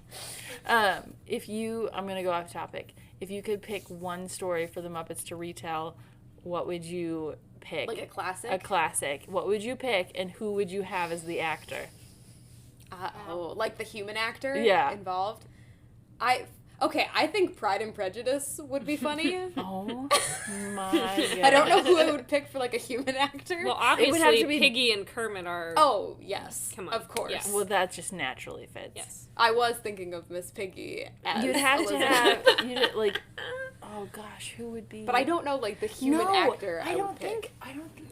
I'm going to go off topic. If you could pick one story for the Muppets to retell, what would you pick? Like a classic? A classic. What would you pick, and who would you have as the actor? Like the human actor involved? I think Pride and Prejudice would be funny. Oh my god. I don't know who I would pick for like a human actor. Well, obviously, it would have to be... Piggy and Kermit are... Oh, yes. Come on. Of course. Yes. Well, that just naturally fits. Yes. I was thinking of Miss Piggy as You'd have Elizabeth. to have... like... Oh gosh, who would be? But I don't know, like the human actor. I don't think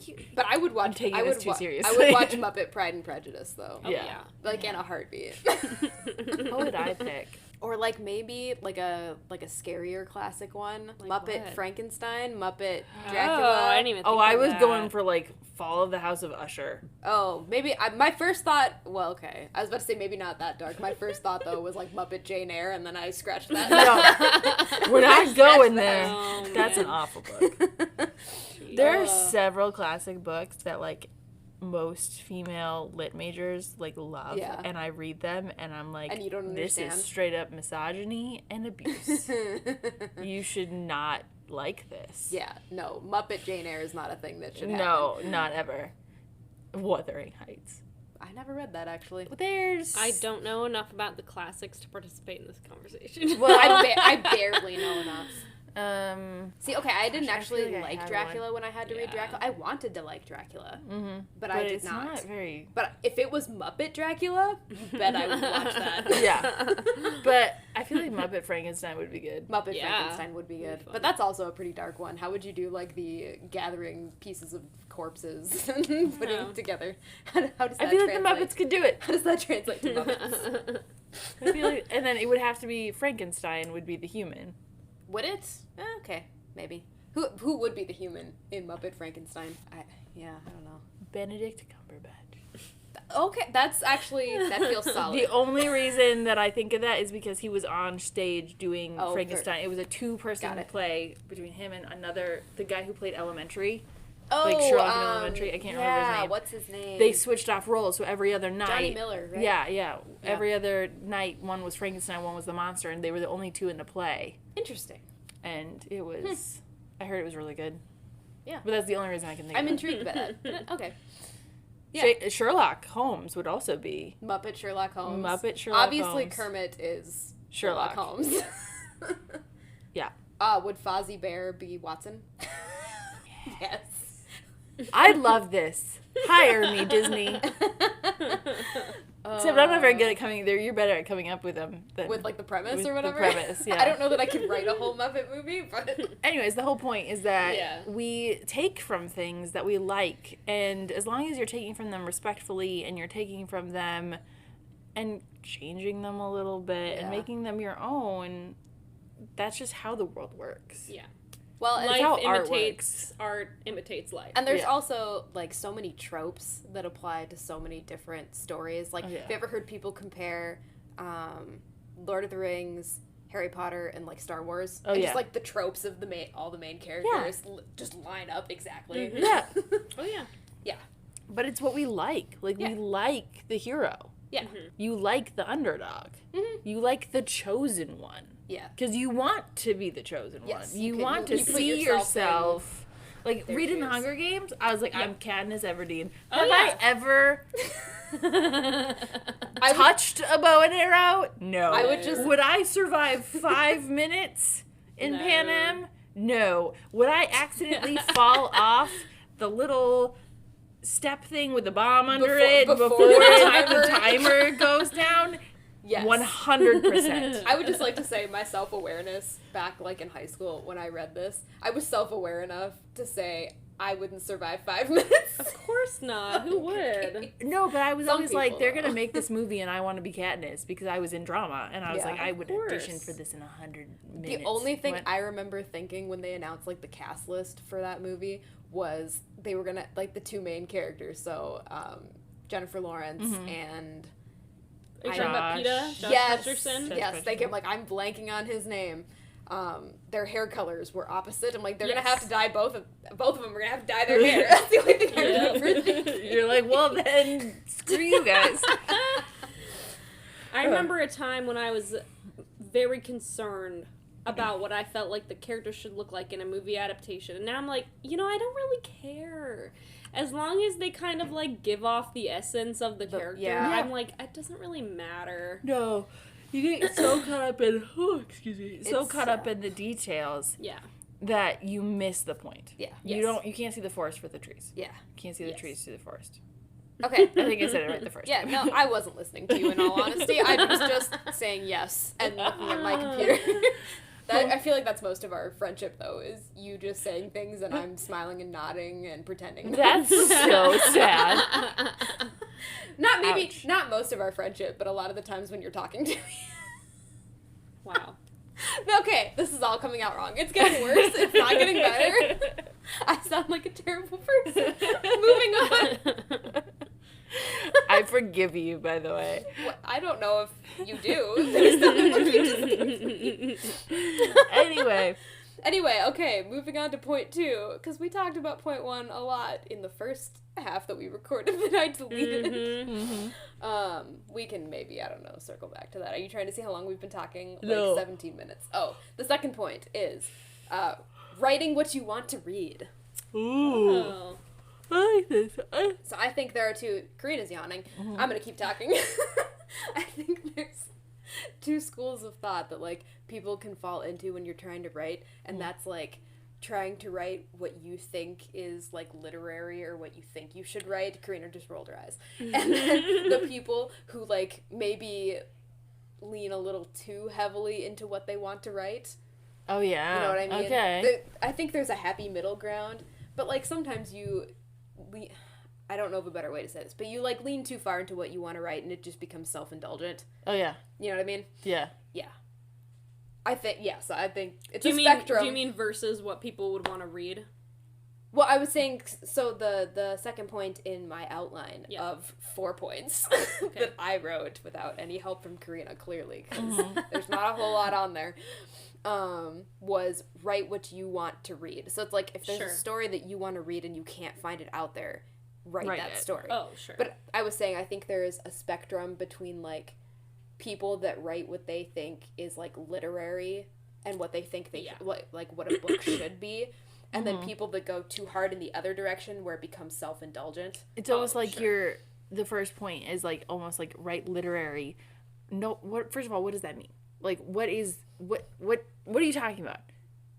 you. But I would watch. I'm taking this too seriously. I would watch Muppet Pride and Prejudice, though. Yeah, like in a heartbeat. What would I pick? Or like maybe like a scarier classic one, Like Muppet what? Frankenstein, Muppet Oh, Dracula. I didn't even think Oh, I of was that. going for like Fall of the House of Usher. Oh, maybe my first thought. Well, okay, I was about to say maybe not that dark. My first thought though was like Muppet Jane Eyre, and then I scratched that. No, we're not going there. Oh, That's an man. awful book. There are several classic books that like most female lit majors like love, Yeah. and I read them, and I'm like, And you don't this understand. is straight up misogyny and abuse. You should not like this. Yeah, no, Muppet Jane Eyre is not a thing that should happen. No, not ever. Wuthering Heights. I never read that actually. There's. I don't know enough about the classics to participate in this conversation. Well, I barely know enough. See, okay, I didn't Gosh, I actually feel like I like had Dracula when I had to read Yeah. Dracula. I wanted to like Dracula, but but I did it's not very. But if it was Muppet Dracula, you bet I would watch that. Yeah, but I feel like Muppet Frankenstein would be good. Muppet Yeah. Frankenstein would be That'd good. be fun. But that's also a pretty dark one. How would you do, like, the gathering pieces of corpses and putting No. them together? How does that I feel like the translate? Muppets could do it. How does that translate to Muppets? I feel like, and then it would have to be Frankenstein would be the human. Would it? Okay, maybe. Who would be the human in Muppet Frankenstein? I don't know. Benedict Cumberbatch. Okay, that's actually, that feels solid. The only reason that I think of that is because he was on stage doing Oh, Frankenstein. It was a two-person Got it. play between him and the guy who played Elementary. Oh, like Sherlock in Elementary. I can't remember his name. What's his name? They switched off roles, so every other night. Johnny Miller, right? Yeah. Every other night, one was Frankenstein, one was the monster, and they were the only two in the play. Interesting. And it was, I heard it was really good. Yeah. But that's the only reason I can think I'm of it. intrigued by that. But, okay. Yeah. Sherlock Holmes would also be. Muppet Sherlock Holmes. Muppet Sherlock Obviously, Holmes. Kermit is Sherlock. Holmes. Yeah. Would Fozzie Bear be Watson? Yes. I love this. Hire me, Disney. Except I'm not very good at coming there. You're better at coming up with them. With, like, the premise with or whatever? The premise, yeah. I don't know that I could write a whole Muppet movie, but... Anyways, the whole point is that Yeah. we take from things that we like, and as long as you're taking from them respectfully and you're taking from them and changing them a little bit and Yeah. making them your own, that's just how the world works. Yeah. Well, and, how Life art imitates art imitates life. and there's Yeah. also, like, so many tropes that apply to so many different stories. Like, Oh, yeah. have you ever heard people compare Lord of the Rings, Harry Potter, and, like, Star Wars? Oh, and yeah. just, like, the tropes of all the main characters just line up exactly. Mhm. Yeah. Oh yeah. But it's what we like. Like, we Yeah. like the hero. Yeah. You like the underdog. Mhm. You like the chosen one. Yeah. Because you want to be the chosen Yes, one. you You can- want you to put see yourself yourself. Like, their reading The shoes. Hunger Games, I was like, Yeah. I'm Katniss Everdeen. Oh, Have yeah. I ever I would- touched a bow and arrow? No. I would just- Would I survive 5 minutes in No. Pan Am? No. Would I accidentally fall off the little step thing with the bomb under it before before the the timer goes down? Yes. 100%. I would just like to say my self-awareness back, like, in high school when I read this, I was self-aware enough to say I wouldn't survive 5 minutes. Of course not. Who would? No, but I was Some always like, people, they're though. gonna make this movie, and I want to be Katniss because I was in drama, and I was Yeah. like, I would audition course. for this in 100 minutes. The only thing What? I remember thinking when they announced, like, the cast list for that movie was they were gonna, like, the two main characters, so Jennifer Lawrence Mhm. and Are you I- talking about PETA? Josh. Josh yes, Hutcherson? Josh yes, thank you. Hutcherson. I'm like, I'm blanking on his name. Their hair colors were opposite. I'm like, they're gonna Yes. have to dye both of them are gonna have to dye their hair. That's the only thing I Yeah. remember thinking. You're like, well then, screw you guys. I remember a time when I was very concerned about what I felt like the character should look like in a movie adaptation. And now I'm like, I don't really care. As long as they kind of, like, give off the essence of the character, yeah. I'm like, it doesn't really matter. No, you get so caught up in, so It's, caught up in the details Yeah. that you miss the point. Yeah. Yes. You can't see the forest for the trees. Yeah. You can't see the Yes. trees through the forest. Okay. I think I said it right the first Yeah, time. no, I wasn't listening to you in all honesty. I was just saying yes and looking at my computer. I feel like that's most of our friendship, though, is you just saying things and I'm smiling and nodding and pretending. That's so sad. Not Ouch. not most of our friendship, but a lot of the times when you're talking to me. Wow. Okay, this is all coming out wrong. It's getting worse. It's not getting better. I sound like a terrible person. Moving on. I forgive you, by the way. What? I don't know if you do, based on what you just Anyway, okay, moving on to point 2, because we talked about point 1 a lot in the first half that we recorded that I deleted. We can maybe, I don't know, circle back to that. Are you trying to see how long we've been talking? No. 17 minutes. Oh, the second point is writing what you want to read. Ooh. Oh. I like this. So I think there are two. Karina's yawning. I'm gonna keep talking. I think there's 2 schools of thought that like people can fall into when you're trying to write, and that's like trying to write what you think is like literary or what you think you should write. Karina just rolled her eyes. And then the people who like maybe lean a little too heavily into what they want to write. Oh yeah. You know what I mean? Okay. I think there's a happy middle ground, but like sometimes I don't know of a better way to say this, but you like lean too far into what you want to write and it just becomes self-indulgent. Oh yeah. You know what I mean? Yeah. Yeah. I think it's Do a spectrum. Do you mean versus what people would want to read? Well, I was saying, so the second point in my outline of 4 points that I wrote without any help from Karina, clearly, because there's not a whole lot on there, was write what you want to read. So it's like, if there's a story that you want to read and you can't find it out there, write that story. Oh, sure. But I was saying, I think there is a spectrum between, like, people that write what they think is, like, literary and what they think they like what a book should be. And then people that go too hard in the other direction where it becomes self-indulgent. It's almost like the first point is like almost like write literary. No, first of all, what does that mean? Like, what are you talking about?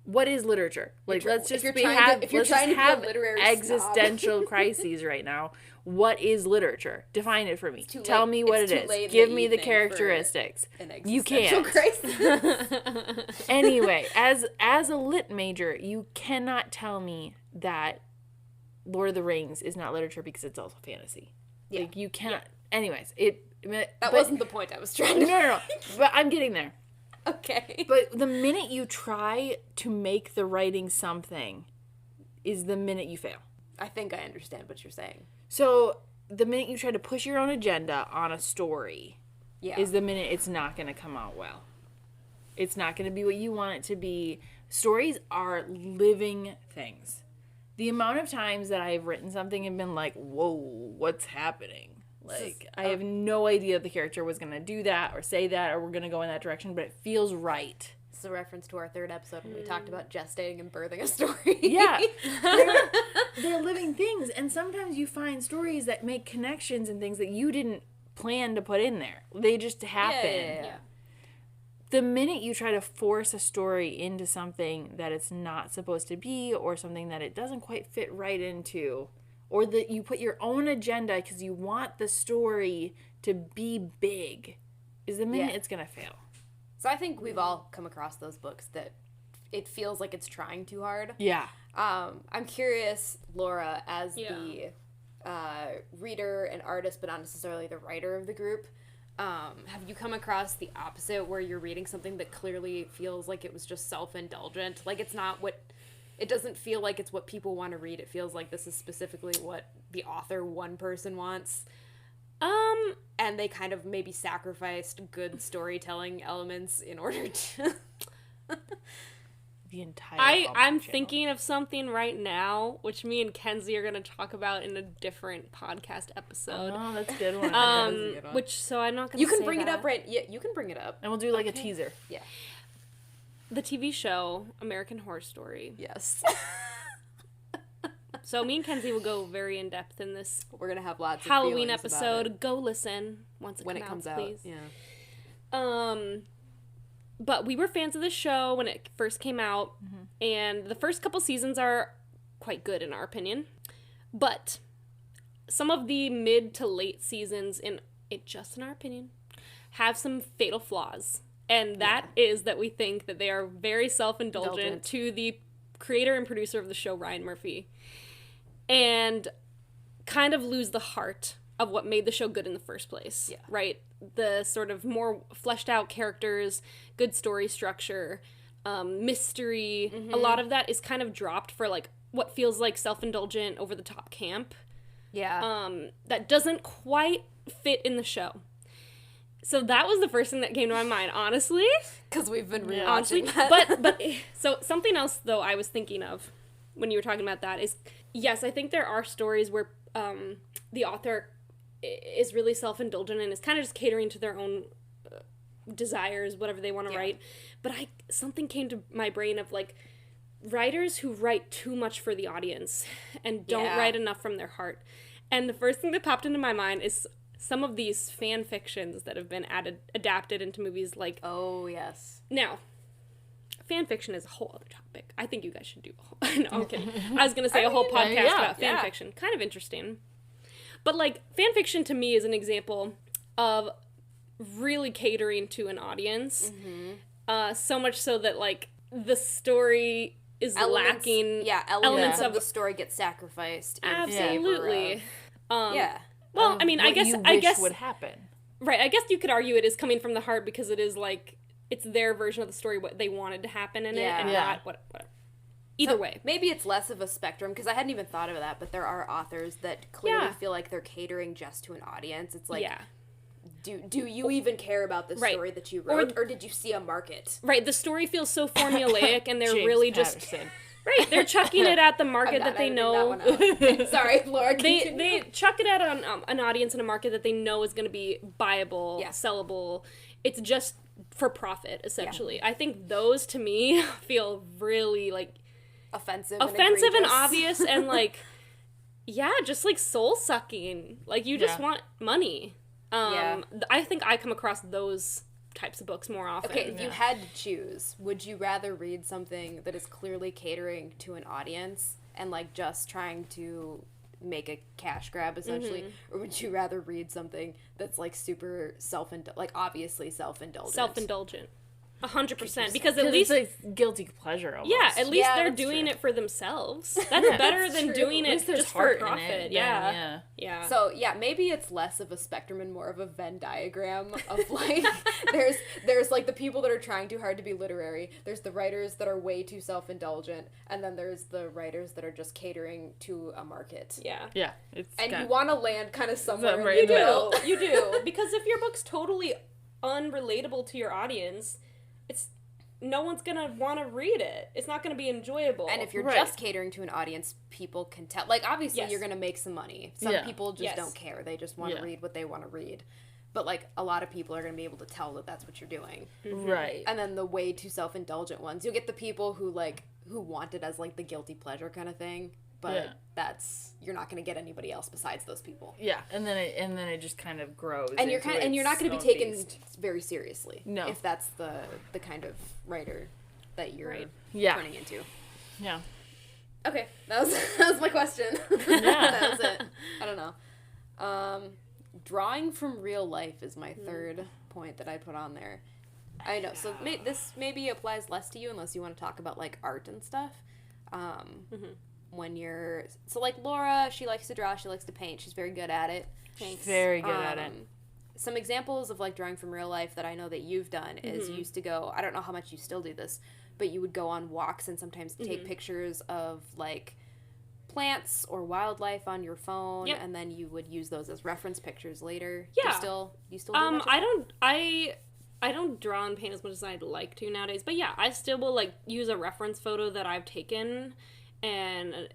What is literature? Like, let's just have literary existential crises right now. What is literature? Define it for me. Tell me what it is. Give me the characteristics. You can't. Anyway, as a lit major, you cannot tell me that Lord of the Rings is not literature because it's also fantasy. Yeah. Like, you cannot. Yeah. Anyways, that wasn't the point I was trying to No. But I'm getting there. Okay. But the minute you try to make the writing something is the minute you fail. I think I understand what you're saying. So the minute you try to push your own agenda on a story is the minute it's not going to come out well. It's not going to be what you want it to be. Stories are living things. The amount of times that I've written something and been like, whoa, what's happening? Like, I have no idea the character was going to do that or say that or we're going to go in that direction, but it feels right. This is a reference to our 3rd episode when we talked about gestating and birthing a story. Yeah. They're living things. And sometimes you find stories that make connections and things that you didn't plan to put in there. They just happen. Yeah. The minute you try to force a story into something that it's not supposed to be or something that it doesn't quite fit right into, or that you put your own agenda because you want the story to be big, is the minute it's going to fail. So I think we've all come across those books that it feels like it's trying too hard. Yeah. I'm curious, Laura, as the reader and artist, but not necessarily the writer of the group, have you come across the opposite where you're reading something that clearly feels like it was just self-indulgent? Like, it's not what... It doesn't feel like it's what people want to read. It feels like this is specifically what the author, one person, wants. And they kind of maybe sacrificed good storytelling elements in order to... The entire I'm thinking of something right now, which me and Kenzi are going to talk about in a different podcast episode. Oh, that's a good one. Which, so I'm not going to You can bring it up right... Yeah, you can bring it up. And we'll do like a teaser. Yeah. The TV show, American Horror Story. Yes. So me and Kenzi will go very in-depth in this We're going to have lots of Halloween feelings episode. about it. Go listen when it comes out, please. Yeah. But we were fans of the show when it first came out, and the first couple seasons are quite good in our opinion. But some of the mid to late seasons, just in our opinion, have some fatal flaws. And that is that we think that they are very self-indulgent to the creator and producer of the show, Ryan Murphy, and kind of lose the heart of what made the show good in the first place. Yeah. Right? The sort of more fleshed out characters, good story structure, mystery, a lot of that is kind of dropped for like what feels like self-indulgent, over the top camp. Yeah. That doesn't quite fit in the show. So that was the first thing that came to my mind, honestly. Because we've been rewatching Honestly, that. but so something else though I was thinking of when you were talking about that is, yes, I think there are stories where the author is really self-indulgent and is kind of just catering to their own desires, whatever they want to write. But something came to my brain of like writers who write too much for the audience and don't write enough from their heart. And the first thing that popped into my mind is some of these fan fictions that have been adapted into movies, like... Oh, yes. Now, fan fiction is a whole other topic. I think you guys should do a whole... No, I'm kidding. I was going to say a whole podcast about fan fiction. Kind of interesting. But, like, fan fiction to me is an example of really catering to an audience. So much so that, like, the story is lacking... Yeah, elements of the story get sacrificed. Absolutely. Well, I mean, I guess would happen. Right. I guess you could argue it is coming from the heart because it is like it's their version of the story, what they wanted to happen in it, and not what. Either way, maybe it's less of a spectrum because I hadn't even thought of that. But there are authors that clearly feel like they're catering just to an audience. It's like, do you even care about the story that you wrote, or did you see a market? Right. The story feels so formulaic, and they're really just. Right, they're chucking it at the market that they know. Sorry, Laura. They chuck it at an audience in a market that they know is going to be buyable, sellable. It's just for profit, essentially. I think those to me feel really like offensive and obvious, and like just like soul sucking. Like you just want money. I think I come across those types of books more often. Okay, if you had to choose, would you rather read something that is clearly catering to an audience and like just trying to make a cash grab essentially, or would you rather read something that's like super obviously self-indulgent? 100%, because at least it's like guilty pleasure almost. Yeah, at least they're doing it for themselves. That's better than doing it just for profit. Yeah. So maybe it's less of a spectrum and more of a Venn diagram of like there's like the people that are trying too hard to be literary. There's the writers that are way too self-indulgent, and then there's the writers that are just catering to a market. Yeah. You want to land kind of somewhere. You do, because if your book's totally unrelatable to your audience, no one's gonna want to read it. It's not gonna be enjoyable. And if you're just catering to an audience, people can tell. Like, obviously, you're gonna make some money. Some people just don't care. They just want to read what they want to read. But, like, a lot of people are gonna be able to tell that that's what you're doing. Right. And then the way too self-indulgent ones, you'll get the people who want it as, like, the guilty pleasure kind of thing. But you're not going to get anybody else besides those people. Yeah, and then it just kind of grows. And you're not going to be taken very seriously. No, if that's the kind of writer that you're turning into. Yeah. Okay, that was my question. That was it. I don't know. Drawing from real life is my third point that I put on there. I know. So this maybe applies less to you unless you want to talk about like art and stuff. When you're like Laura, she likes to draw, she likes to paint, she's very good at it. Thanks. Very good at it. Some examples of like drawing from real life that I know that you've done is you used to go, I don't know how much you still do this, but you would go on walks and sometimes take pictures of like plants or wildlife on your phone, and then you would use those as reference pictures later. You still do that? I don't draw and paint as much as I'd like to nowadays, but I still will like use a reference photo that I've taken and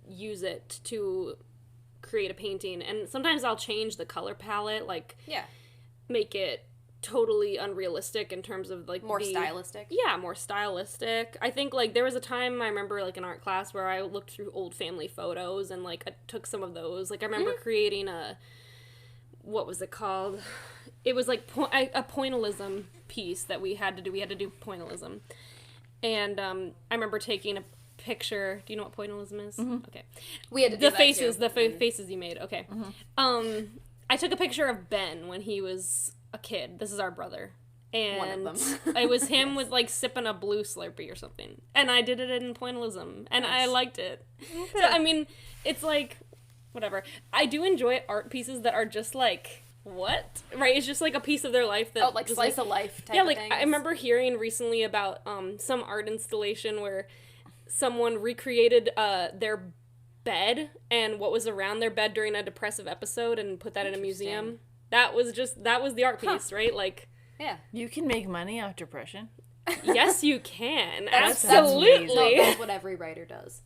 use it to create a painting. And sometimes I'll change the color palette, like make it totally unrealistic in terms of like more stylistic. Yeah, more stylistic. I think like there was a time I remember like in art class where I looked through old family photos and like I took some of those. Like I remember creating what was it called? It was like a pointillism piece that we had to do. We had to do pointillism. And I remember taking a picture. Do you know what pointillism is? Okay. We had to do the faces, the faces you made. Okay. I took a picture of Ben when he was a kid. This is our brother. And one of them. It was him with like sipping a blue Slurpee or something. And I did it in pointillism. And I liked it. So, I mean, it's like whatever. I do enjoy art pieces that are just like, what? Right? It's just like a piece of their life that like slice of life type yeah, of like things. I remember hearing recently about some art installation where someone recreated their bed and what was around their bed during a depressive episode and put that in a museum. That was the art piece, right? Like, yeah. You can make money off depression. yes, you can. That's Absolutely. That's what every writer does.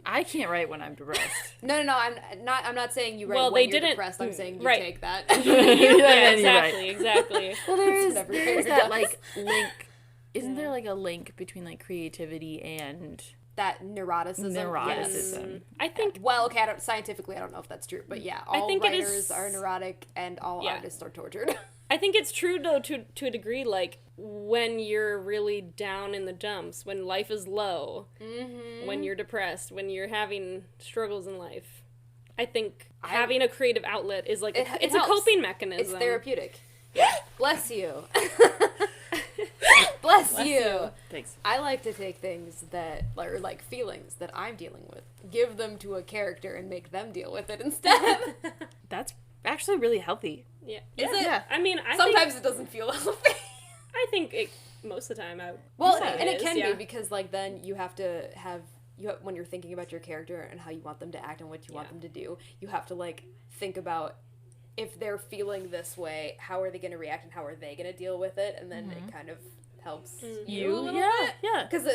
I can't write when I'm depressed. No, I'm not saying you write Well, when they you're didn't- depressed. I'm saying you right. take that. Yeah, exactly. Well, there's That's what every writer that does. like link. Isn't there like a link between like creativity and That neuroticism. neuroticism? I think Well, okay, scientifically, I don't know if that's true, but yeah, all think it writers is- are neurotic and all Yeah. artists are tortured. I think it's true though to a degree. Like when you're really down in the dumps, when life is low, when you're depressed, when you're having struggles in life, I think having a creative outlet is like it's a helps. coping mechanism. It's therapeutic. Bless you. Bless you. Thanks. I like to take things that are like feelings that I'm dealing with, give them to a character and make them deal with it instead. That's actually really healthy. Yeah. Is it? Yeah. I mean, Sometimes it doesn't feel healthy. I think it most of the time. Well, say and it is, can yeah. be because like then you have to have when you're thinking about your character and how you want them to act and what you want them to do, you have to like think about if they're feeling this way, how are they going to react and how are they going to deal with it, and then it kind of helps you a little bit. Yeah. Because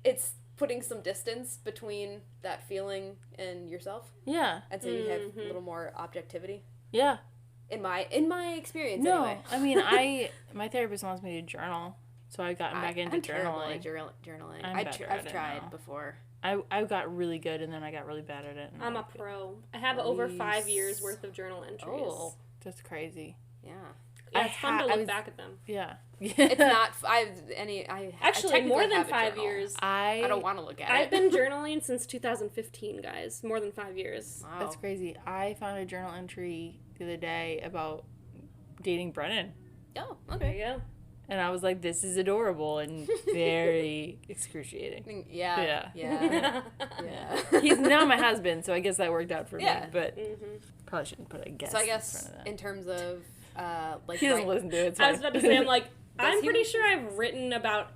it's putting some distance between that feeling and yourself, Yeah. and so you have a little more objectivity. Yeah. In my experience, No, anyway. I mean, my therapist wants me to journal, so I've gotten back into I'm terrible journaling. at journaling. I'm better at I've it tried now. before. I got really good, and then I got really bad at it. And I'm a pro. I have over 5 years worth of journal entries. Oh, That's crazy. yeah. Yeah, it's fun to I look was- back at them. Yeah. It's not. I Actually, technically more than have a 5 journal. years. I don't want to look at I've it. been journaling since 2015, guys. More than 5 years. Wow. That's crazy. I found a journal entry the other day about dating Brennan, Oh, There okay. you go. and I was like, "This is adorable and very excruciating." Yeah. Yeah. Yeah. He's now my husband, so I guess that worked out for Yeah. me. But probably shouldn't put a guess. So I in guess front of that. in terms of like He doesn't listen to it. It's I was fine. about to say, I'm like, I'm he pretty listen? sure I've written about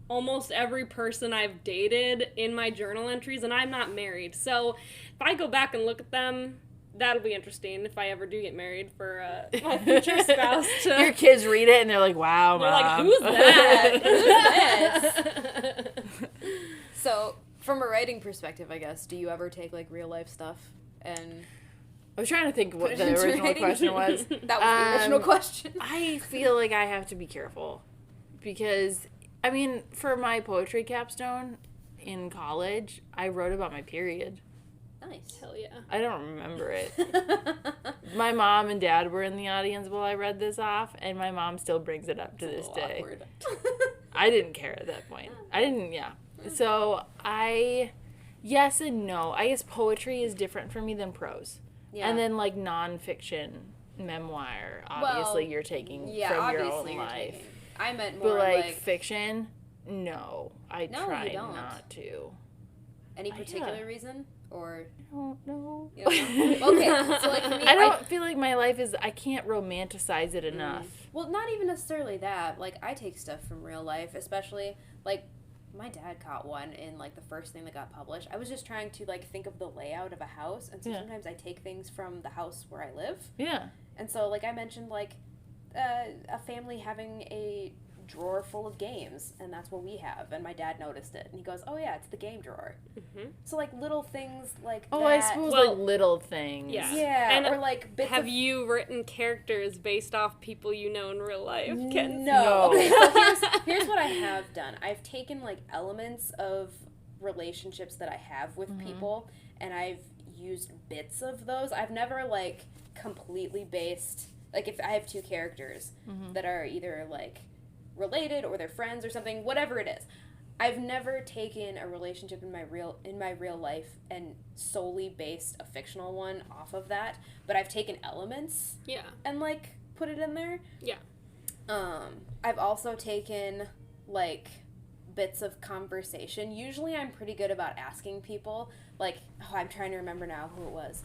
almost every person I've dated in my journal entries, and I'm not married. So if I go back and look at them, that'll be interesting if I ever do get married for my future spouse. Your kids read it and they're like, "Wow, They're Mom." like, who's that? So from a writing perspective, I guess, do you ever take like real life stuff and I was trying to think what it the into original writing? question was. that was the original question? I feel like I have to be careful because, I mean, for my poetry capstone in college, I wrote about my period. Nice. Hell yeah. I don't remember it. My mom and dad were in the audience while I read this off, and my mom still brings it up to this day. Awkward. I didn't care at that point. I didn't, yeah. So yes and no. I guess poetry is different for me than prose. Yeah. And then, like, nonfiction memoir, obviously Well, you're taking yeah, from your obviously own you're life. taking. I meant more But, like, like fiction, no. I No, you try don't. not to. any yeah. particular reason or I don't know. you don't know? Okay, so like for me, I don't feel like my life is, I can't romanticize it Mm-hmm. enough. Well, not even necessarily that. Like, I take stuff from real life, especially, like, my dad caught one in, like, the first thing that got published. I was just trying to, like, think of the layout of a house, and so Yeah. sometimes I take things from the house where I live. Yeah. And so, like, I mentioned, like, a family having a drawer full of games, and that's what we have. And my dad noticed it, and he goes, "Oh, yeah, it's the game drawer." Mm-hmm. So, like, little things like Oh, that. I suppose, Well, like, little things. yeah. Yeah, And or, like, bits Have of... you written characters based off people you know in real life? Kenzi? No. No. Okay, so here's what I have done. I've taken like elements of relationships that I have with people, and I've used bits of those. I've never like completely based, like, if I have two characters that are either like related or they're friends or something, whatever it is. I've never taken a relationship in my real life and solely based a fictional one off of that, but I've taken elements Yeah. and like put it in there. Yeah. I've also taken like bits of conversation. Usually I'm pretty good about asking people, like, I'm trying to remember now who it was,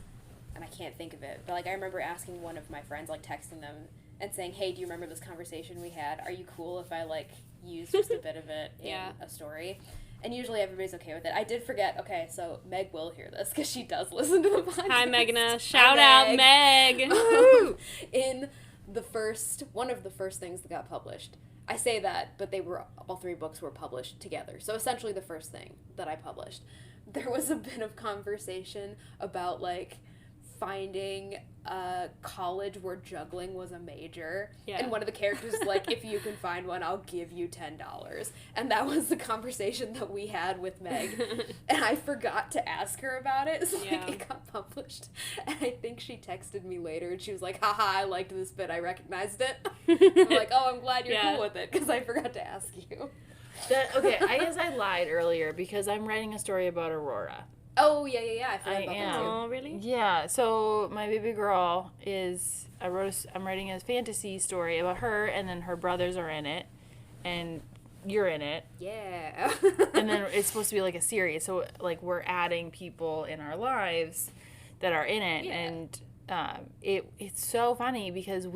and I can't think of it, but, like, I remember asking one of my friends, like, texting them and saying, hey, do you remember this conversation we had? Are you cool if I, like, use just a bit of it in a story? And usually everybody's okay with it. I did forget, okay, so Meg will hear this, because she does listen to the podcast. Hi, Meghna. Shout out, Meg! In one of the first things that got published, I say that, but all 3 books were published together. So essentially the first thing that I published, there was a bit of conversation about, like, finding a college where juggling was a major. Yeah. And one of the characters is like, if you can find one, I'll give you $10. And that was the conversation that we had with Meg. And I forgot to ask her about it. So it got published. And I think she texted me later and she was like, haha, I liked this bit. I recognized it. I'm like, oh, I'm glad you're cool with it because I forgot to ask you. I guess I lied earlier because I'm writing a story about Aurora. Oh, yeah. I forgot about that too. Oh, really? Yeah, so my baby girl I'm writing a fantasy story about her, and then her brothers are in it, and you're in it. Yeah. And then it's supposed to be like a series, so, like, we're adding people in our lives that are in it, and it's so funny because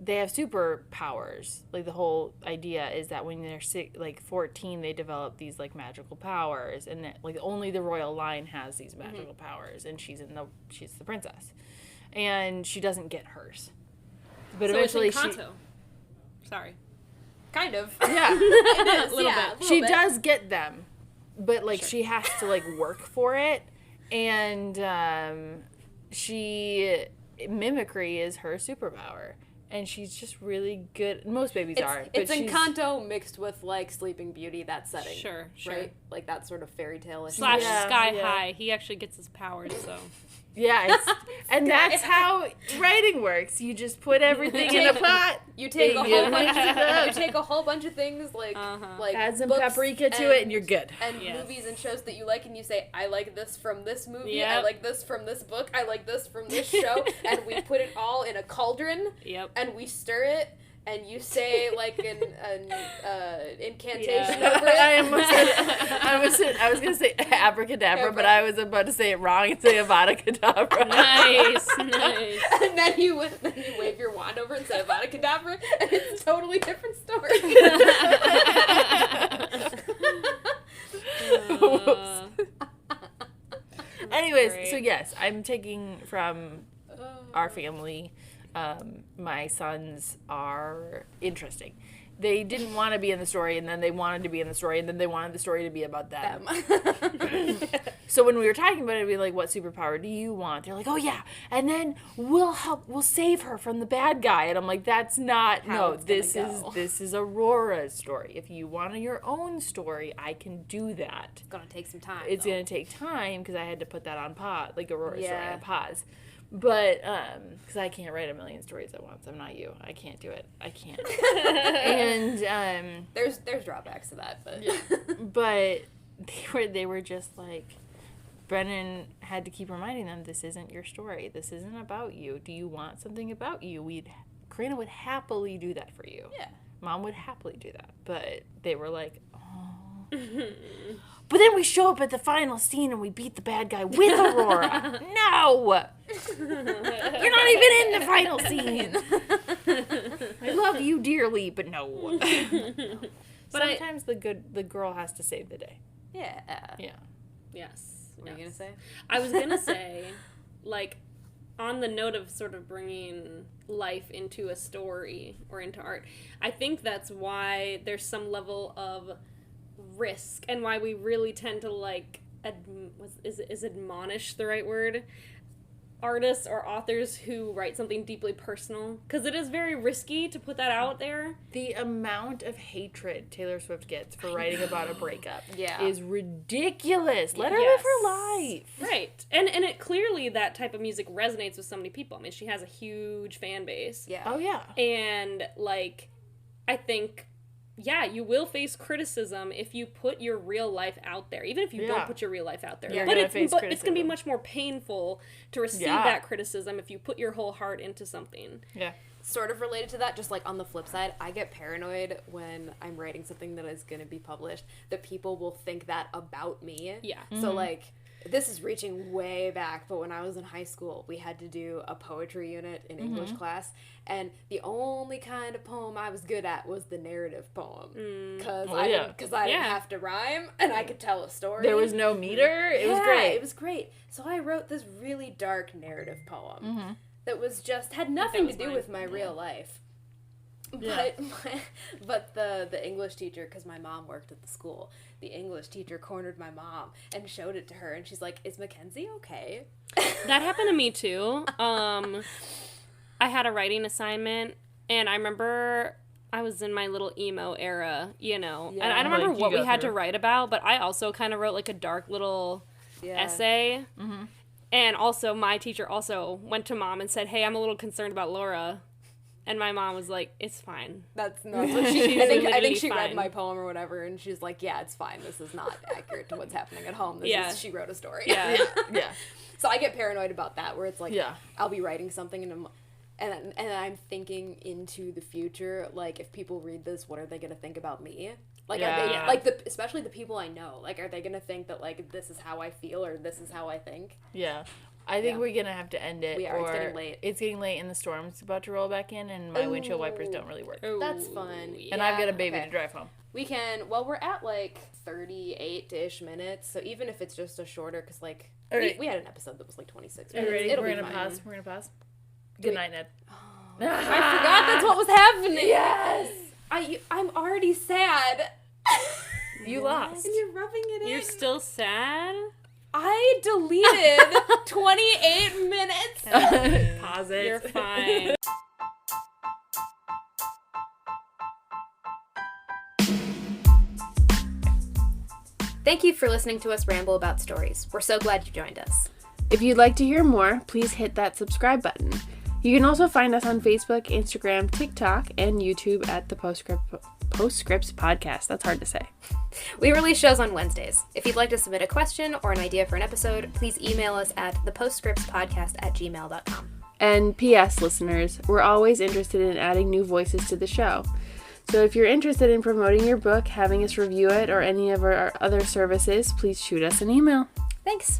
they have superpowers. Like, the whole idea is that when they're 14, they develop these, like, magical powers, and that, like, only the royal line has these magical powers, and she's the princess, and she doesn't get hers. But so eventually Sorry. Kind of. Yeah. It is, a little bit. She does get them, but, like, she has to, like, work for it, and mimicry is her superpower. And she's just really good. Most babies are. It's Encanto mixed with, like, Sleeping Beauty, that setting. Sure. Right? Like, that sort of fairy tale-ish. / Sky High. He actually gets his powers, so. Yeah, and that's how writing works. You just put everything in a pot. You take a whole bunch of things, like add some paprika to it, and you're good. And movies and shows that you like, and you say, I like this from this movie, I like this from this book, I like this from this show, and we put it all in a cauldron, and we stir it, and you say, like, an incantation over it. I was going to say abracadabra, but I was about to say it wrong and say Avada Kedavra. Nice. And then you wave your wand over and say Avada Kedavra, and it's a totally different story. Anyways, so yes, I'm taking from our family. My sons are interesting. They didn't want to be in the story, and then they wanted to be in the story, and then they wanted the story to be about them. So when we were talking about it, we were like, what superpower do you want? They're like, oh yeah, and then we'll save her from the bad guy. And I'm like, that's not, this is Aurora's story. If you want your own story, I can do that. It's gonna take some time. It's gonna take time, because I had to put that on pause, like Aurora's story on pause. But, because I can't write a million stories at once. I'm not you. I can't do it. I can't. And, there's drawbacks to that, but. Yeah. But they were just like, Brennan had to keep reminding them, this isn't your story. This isn't about you. Do you want something about you? Karina would happily do that for you. Yeah. Mom would happily do that. But they were like, oh. But then we show up at the final scene and we beat the bad guy with Aurora. No! You're not even in the final scene. I love you dearly, but no. But sometimes the girl has to save the day. Yeah. Yeah. Yes. What were you gonna say? I was gonna say, like, on the note of sort of bringing life into a story or into art, I think that's why there's some level of risk, and why we really tend to, like, is admonish the right word? Artists or authors who write something deeply personal, because it is very risky to put that out there. The amount of hatred Taylor Swift gets for writing about a breakup is ridiculous. Let her live her life. Right. And it clearly, that type of music resonates with so many people. I mean, she has a huge fan base. Yeah. Oh, yeah. And, like, I think, you will face criticism if you put your real life out there, even if you don't put your real life out there. But it's going to be much more painful to receive that criticism if you put your whole heart into something. Yeah. sort of related to that, just like on the flip side, I get paranoid when I'm writing something that is going to be published that people will think that about me. Yeah. So like, this is reaching way back, but when I was in high school, we had to do a poetry unit in English class, and the only kind of poem I was good at was the narrative poem, because I didn't have to rhyme, and I could tell a story. There was no meter. It was great. It was great. So I wrote this really dark narrative poem that was just had nothing to do with my real life. But the English teacher, because my mom worked at the school, the English teacher cornered my mom and showed it to her, and she's like, "Is Mackenzie okay?" That happened to me too. I had a writing assignment, and I remember I was in my little emo era, and I don't remember what we had to write about, but I also kind of wrote like a dark little essay. And also my teacher also went to mom and said, "Hey, I'm a little concerned about Laura." And my mom was like, "It's fine." That's what she I think she read my poem or whatever, and she's like, "Yeah, it's fine. This is not accurate to what's happening at home. She wrote a story." Yeah. So I get paranoid about that, where it's like, I'll be writing something and I'm thinking into the future, like, if people read this, what are they gonna think about me? Like, are they like especially the people I know? Like, are they gonna think that like this is how I feel or this is how I think? Yeah. I think we're going to have to end it. We are. It's getting late. It's getting late and the storm's about to roll back in and my windshield wipers don't really work. That's fun. And I've got a baby to drive home. We can, well, we're at like 38-ish minutes, so even if it's just a shorter, because like, we had an episode that was like 26 minutes. Ready? It'll We're be going to fine. pause. We're going to pause. Good night, Ned. I forgot that's what was happening. Yes! I'm already sad. You lost. And you're rubbing it in. You're still sad? I deleted 28 minutes. Pause it. You're fine. Thank you for listening to us ramble about stories. We're so glad you joined us. If you'd like to hear more, please hit that subscribe button. You can also find us on Facebook, Instagram, TikTok, and YouTube at the Postscripts Podcast. That's hard to say. We release shows on Wednesdays. If you'd like to submit a question or an idea for an episode, please email us at thepostscriptspodcast@gmail.com. And P.S. listeners, we're always interested in adding new voices to the show. So if you're interested in promoting your book, having us review it, or any of our other services, please shoot us an email. Thanks.